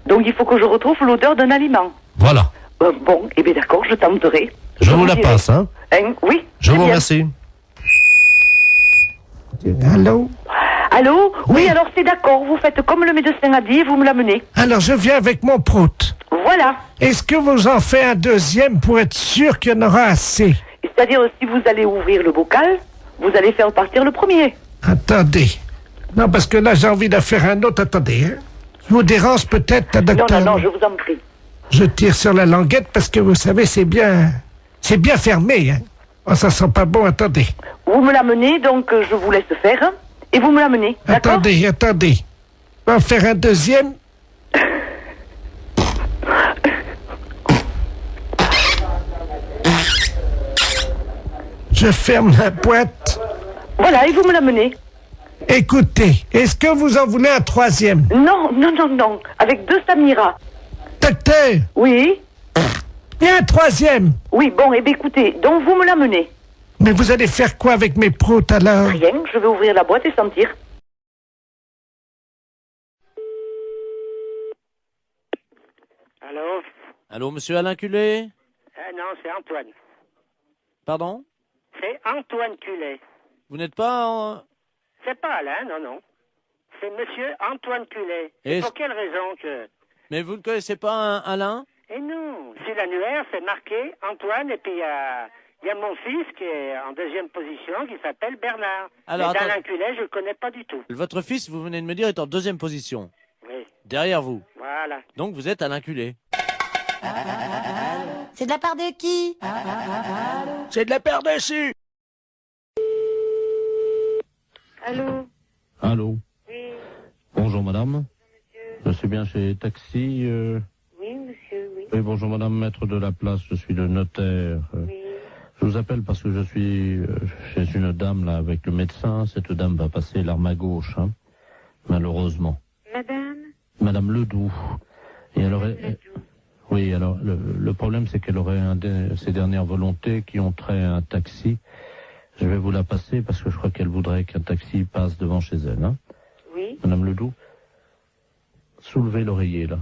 Donc il faut que je retrouve l'odeur d'un aliment. Voilà. Bon, et bien d'accord, je tenterai. Je vous la dirai. passe, hein. Oui. Je vous remercie. Allô? Allô? Oui, alors c'est d'accord, vous faites comme le médecin a dit, vous me l'amenez. Alors, je viens avec mon prout. Voilà. Est-ce que vous en faites un deuxième pour être sûr qu'il y en aura assez? C'est-à-dire, si vous allez ouvrir le bocal, vous allez faire partir le premier. Attendez. Non, parce que là, j'ai envie d'en faire un autre. Attendez. Hein. Je vous dérange peut-être, docteur? Non, je vous en prie. Je tire sur la languette parce que vous savez, c'est bien fermé. Hein. Oh, ça sent pas bon. Attendez. Vous me l'amenez, donc je vous laisse faire. Et vous me l'amenez, d'accord? Attendez. On va en faire un deuxième. Je ferme la boîte. Voilà, et vous me l'amenez. Écoutez, est-ce que vous en voulez un troisième? Non. Avec 2 Samira. Docteur? Oui? Il y a un troisième. Oui, bon, et bien écoutez, donc vous me l'amenez. Mais vous allez faire quoi avec mes proutes alors? Rien, je vais ouvrir la boîte et sentir. Allô? Allô, monsieur Alain Culé? Non, c'est Antoine. Pardon? C'est Antoine Culé. Vous n'êtes pas en... C'est pas Alain, non. C'est monsieur Antoine Culé. Et pour quelle raison que... Mais vous ne connaissez pas un Alain? Eh non, sur l'annuaire, c'est marqué Antoine, et puis il y a mon fils qui est en 2e position, qui s'appelle Bernard. Alors, mais Alain Culé, je le connais pas du tout. Votre fils, vous venez de me dire, est en 2e position. Oui. Derrière vous. Voilà. Donc vous êtes Alain Culé. C'est de la part de qui? C'est de la part dessus. Allô? Allô? Oui. Bonjour madame. Je suis bien chez Taxi. Oui, monsieur, oui. Oui, bonjour madame, maître de la place, je suis le notaire. Oui. Je vous appelle parce que je suis chez une dame là avec le médecin. Cette dame va passer l'arme à gauche, hein, malheureusement. Madame? Madame Ledoux. Et elle aurait... Oui, alors le problème c'est qu'elle aurait ses dernières volontés qui ont trait à un taxi. Je vais vous la passer parce que je crois qu'elle voudrait qu'un taxi passe devant chez elle. Hein. Oui. Madame Ledoux, soulevez l'oreiller là.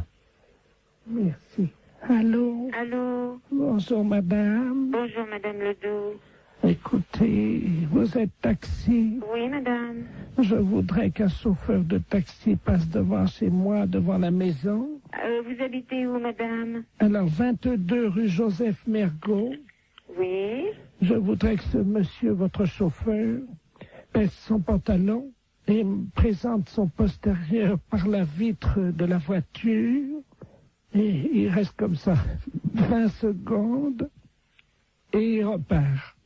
Merci. Allô? Allô? Bonjour madame. Bonjour madame Ledoux. Écoutez, vous êtes taxi? Oui madame. Je voudrais qu'un chauffeur de taxi passe devant chez moi, devant la maison. Vous habitez où madame? Alors, 22 rue Joseph Mergault. Oui. Je voudrais que ce monsieur, votre chauffeur, baisse son pantalon et me présente son postérieur par la vitre de la voiture. Et il reste comme ça 20 secondes et il repart.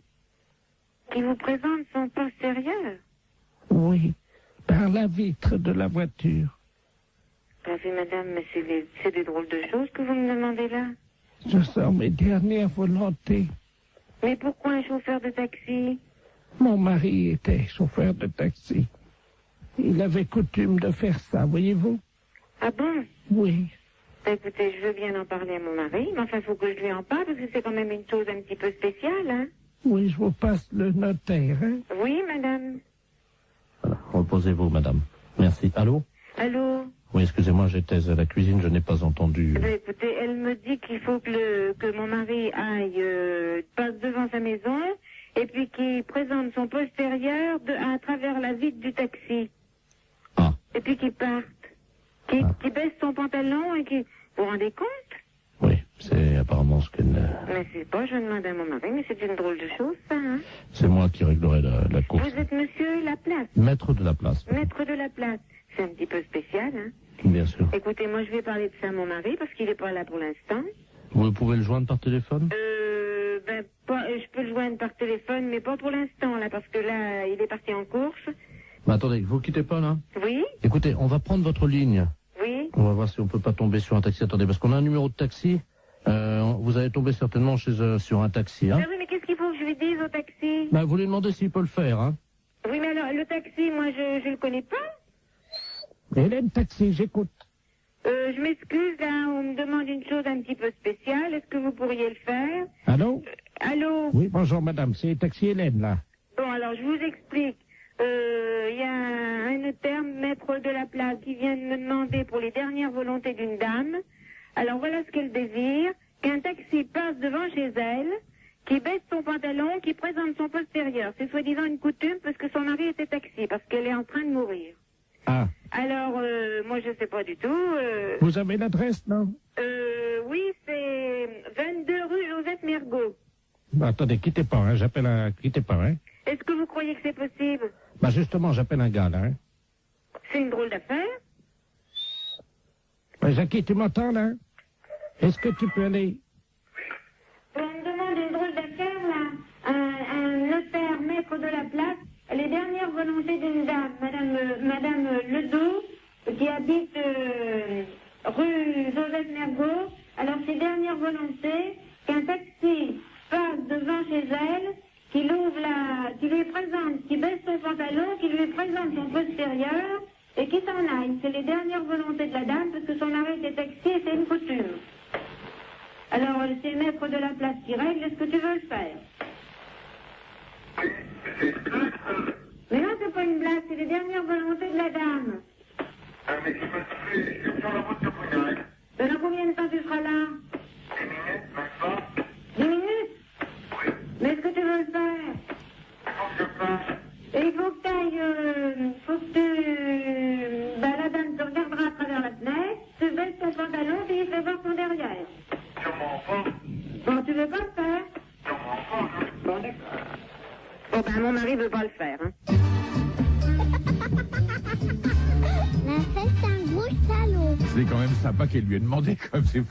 Il vous présente son postérieur? Oui, par la vitre de la voiture. Ben oui, madame, mais c'est des drôles de choses que vous me demandez là. Je sors mes dernières volontés. Mais pourquoi un chauffeur de taxi? Mon mari était chauffeur de taxi. Il avait coutume de faire ça, voyez-vous? Ah bon? Oui. Ben, écoutez, je veux bien en parler à mon mari, mais enfin, il faut que je lui en parle, parce que c'est quand même une chose un petit peu spéciale, hein? Oui, je vous passe le notaire, hein? Oui, madame. Reposez-vous, madame. Merci. Allô? Allô? Oui, excusez-moi, j'étais à la cuisine, je n'ai pas entendu. Écoutez, elle me dit qu'il faut que mon mari aille, passe devant sa maison, et puis qu'il présente son postérieur à travers la vitre du taxi. Ah. Et puis qu'il parte. Qu'il baisse son pantalon et qu'il... Vous vous rendez compte? Oui, c'est apparemment ce qu'elle... Mais c'est pas, je demande à mon mari, mais c'est une drôle de chose, ça, hein? C'est moi qui réglerai la course. Vous êtes monsieur Laplace? Maître de la place. Maître de la place. C'est un petit peu spécial, hein? Bien sûr. Écoutez, moi, je vais parler de ça à mon mari, parce qu'il n'est pas là pour l'instant. Vous pouvez le joindre par téléphone? Je peux le joindre par téléphone, mais pas pour l'instant, là, parce que là, il est parti en course. Mais attendez, vous quittez pas, là? Oui? Écoutez, on va prendre votre ligne. Oui? On va voir si on peut pas tomber sur un taxi. Attendez, parce qu'on a un numéro de taxi. Vous allez tomber certainement sur un taxi, hein? Ah oui, mais qu'est-ce qu'il faut que je lui dise au taxi? Bah, vous lui demandez s'il peut le faire, hein? Oui, mais alors, le taxi, moi, je le connais pas. Hélène Taxi, j'écoute. Je m'excuse, là, on me demande une chose un petit peu spéciale. Est-ce que vous pourriez le faire? Allô? Allô? Oui, bonjour madame, c'est Taxi Hélène, là. Bon, alors, je vous explique. Il y a un notaire, maître de la place, qui vient de me demander pour les dernières volontés d'une dame. Alors, voilà ce qu'elle désire. Qu'un taxi passe devant chez elle, qui baisse son pantalon, qui présente son postérieur. C'est soi-disant une coutume parce que son mari était taxi, parce qu'elle est en train de mourir. Ah. Alors, moi, je sais pas du tout. Vous avez l'adresse, non? Oui, c'est 22 rue Joseph Mergault. Bah, attendez, quittez pas, hein, quittez pas, hein. Est-ce que vous croyez que c'est possible? Bah, justement, j'appelle un gars, là, hein. C'est une drôle d'affaire. Bah, Jackie, tu m'entends, là? Est-ce que tu peux aller? On me demande une drôle d'affaire, là. Un notaire, maître de la place. Les dernières volontés d'une dame, Madame Ledoux, qui habite rue Joseph Mergault. Alors, ses dernières volontés, qu'un taxi passe devant chez elle, qui lui présente, qui baisse son pantalon, qui lui présente son postérieur, et qui s'en aille. C'est les dernières volontés de la dame, parce que son mari était taxi et c'est une coutume. Alors, c'est le maître de la place qui règle, est-ce que tu veux le faire? Mais non, c'est pas une blague, c'est les dernières volontés de la dame. Dans combien de temps tu seras là? 10 minutes? Mais est-ce que tu veux le faire? Et il faut que tu ailles, la dame te regardera à travers la fenêtre, tu baisses ton pantalon et il fait voir ton derrière. Bon, tu veux pas le faire? Bon, d'accord. Bon, ben, mon mari veut pas le faire, hein. Mais c'est un gros salaud. C'est quand même sympa qu'elle lui ait demandé, comme c'est